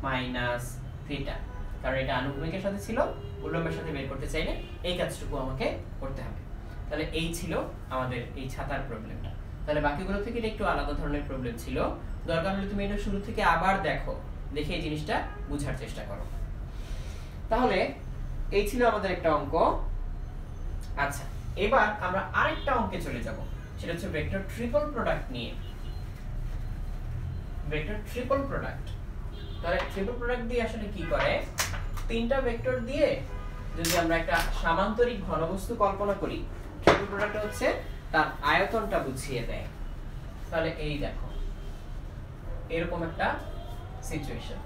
মাইনাস থিটা, কারণ এটা আনুভূমিকের সাথে ছিল, উল্লম্বের সাথে বের করতে চাইলে এই কাজটুকু আমাকে করতে হবে। তাহলে এই ছিল আমাদের এই ছাতার প্রবলেমটা। তাহলে বাকিগুলো থেকে এটা একটু আলাদা ধরনের প্রবলেম ছিল, দরকার হলে তুমি এটা শুরু থেকে আবার দেখো, দেখে এই জিনিসটা বোঝার চেষ্টা করো। তাহলে এই ছিল আমাদের একটা অঙ্ক। আচ্ছা, এবার আমরা আরেকটা অঙ্কে চলে যাব, সেটা হচ্ছে ভেক্টর ট্রিপল প্রোডাক্ট নিয়ে। ভেক্টর ট্রিপল প্রোডাক্ট, তাহলে ট্রিপল প্রোডাক্ট দিয়ে আসলে কি করে? তিনটা ভেক্টর দিয়ে যদি আমরা একটা সামান্তরিক ঘনবস্তু কল্পনা করি, ট্রিপল প্রোডাক্ট হচ্ছে তার আয়তনটা বুঝিয়ে দেয়। তাহলে এই দেখো এরকম একটা সিচুয়েশন।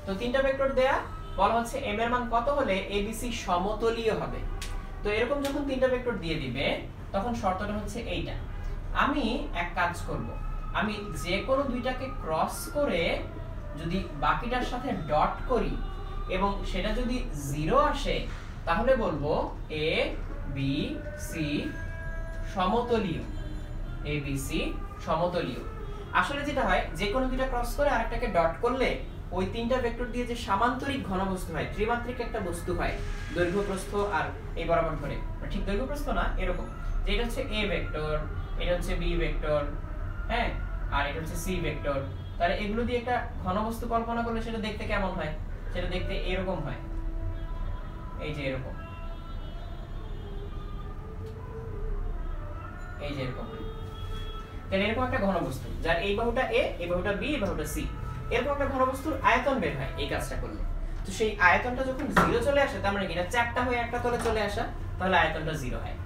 তো তিনটা ভেক্টর দেয়া, বলা হচ্ছে m এর মান কত হলে abc সমতলীয় হবে। তো এরকম যখন তিনটা ভেক্টর দিয়ে দিবে তখন শর্তটা হচ্ছে এইটা। আমি এক কাজ করব, আমি যে কোনো দুইটাকে ক্রস করে যদি বাকিটার সাথে ডট করি এবং সেটা যদি 0 আসে তাহলে বলবো a b c সমতলীয়, a b c সমতলীয়। আসলে যেটা হয়, যে কোনো দুইটা ক্রস করে আরেকটাকে ডট করলে ওই তিনটা ভেক্টর দিয়ে যে সামান্তরিক ঘনবস্তু হয়, ত্রিমাত্রিক একটা বস্তু হয়, দৈর্ঘ্য প্রস্থ আর এই বরাবর ধরে, ঠিক দৈর্ঘ্য প্রস্থ না, এরকম যে এটা হচ্ছে a ভেক্টর, এটা হচ্ছে b ভেক্টর, হ্যাঁ, আর এটা হচ্ছে c ভেক্টর। তাহলে এগুলো দিয়ে একটা ঘনবস্তু কল্পনা করলে সেটা দেখতে কেমন হয়? সেটা দেখতে এরকম হয়, এই যে এরকম, এই যে এরকম। তাহলে এরকম একটা ঘনবস্তু যার এই বাহুটা a, এই বাহুটা b, এই বাহুটা c। এরকম একটা ঘনবস্তুর আয়তন বের হয় এই কাজটা করলে। তো সেই আয়তনটা যখন 0 চলে আসে, তার মানে কি এটা চ্যাপ্টা হয়ে একটা তলে চলে আসা, তাহলে আয়তনটা 0 হয়।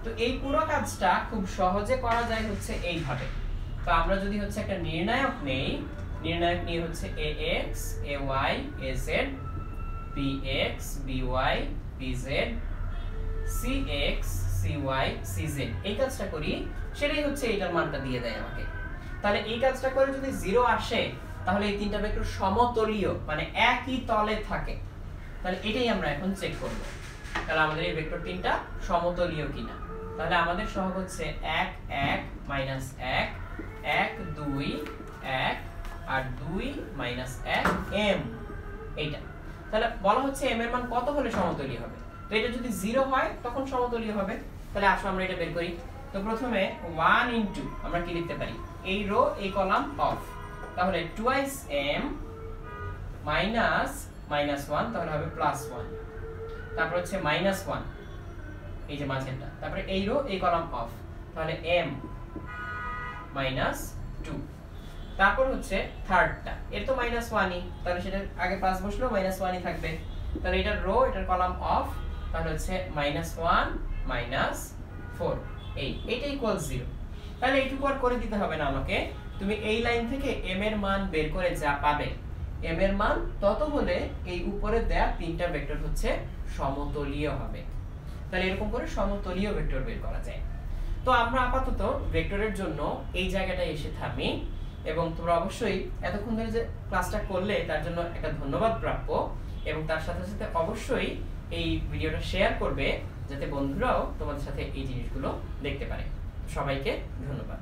তো এই পুরো কাজটা খুব সহজে করা যায় হচ্ছে এইভাবে। তো আমরা যদি হচ্ছে একটা নির্ণায়ক নেই, নির্ণায়ক নিয়ে হচ্ছে ax ay az bx by bz cx cy cz এই কাজটা করি, সেটাই হচ্ছে এটার মানটা দিয়ে দেয় আমাকে। তাহলে এই কাজটা করে যদি 0 আসে, তাহলে এই তিনটা ভেক্টর সমতলীয়, মানে একই তলে থাকে। তাহলে এটাই আমরা এখন চেক করব, তাহলে আমাদের এই ভেক্টর তিনটা সমতলীয় কিনা। তাহলে আমাদের সহগ হচ্ছে 1 1 1 1 2 1 আর 2 1 m, এইটা। তাহলে বলা হচ্ছে m এর মান কত হলে সমতলীয় হবে। তো এটা যদি 0 হয় তখন সমতলীয় হবে। তাহলে আসো আমরা এটা বের করি। তো প্রথমে 1 ইনটু আমরা কি লিখতে পারি, এই রো এই কলাম অফ, তাহলে টুয়াইস m মাইনাস মাইনাস 1, তাহলে হবে প্লাস 1, তারপর হচ্ছে মাইনাস 1 এই যে মাঝেরটা, তারপরে এই রো এই কলাম অফ, তাহলে m মাইনাস 2, তারপর হচ্ছে থার্ডটা, এর তো মাইনাস 1ই, তাহলে সেটা আগে প্লাস বসলেও মাইনাস 1ই থাকবে। তাহলে এটার রো এটার কলাম অফ, তাহলে হচ্ছে মাইনাস 1 মাইনাস 4, এইটা ইকুয়াল 0। তাহলে এইটুকু আর করে দিতে হবে না আমাকে, তুমি এই লাইন থেকে m এর মান বের করে যা পাবে, m এর মান তত হলে এই উপরে দেয়া তিনটা ভেক্টর হচ্ছে সমতলীয় হবে। তাহলে এরকম করে সমতলীয় ভেক্টর বের করা যায়। তো আমরা আপাতত ভেক্টরের জন্য এই জায়গাটায় এসে থামি, এবং তোমরা অবশ্যই এতক্ষণ ধরে যে ক্লাসটা করলে তার জন্য একটা ধন্যবাদ প্রাপ্য, এবং তার সাথে সাথে অবশ্যই এই ভিডিওটা শেয়ার করবে যাতে বন্ধুরাও তোমাদের সাথে এই জিনিসগুলো দেখতে পারে। সবাইকে ধন্যবাদ।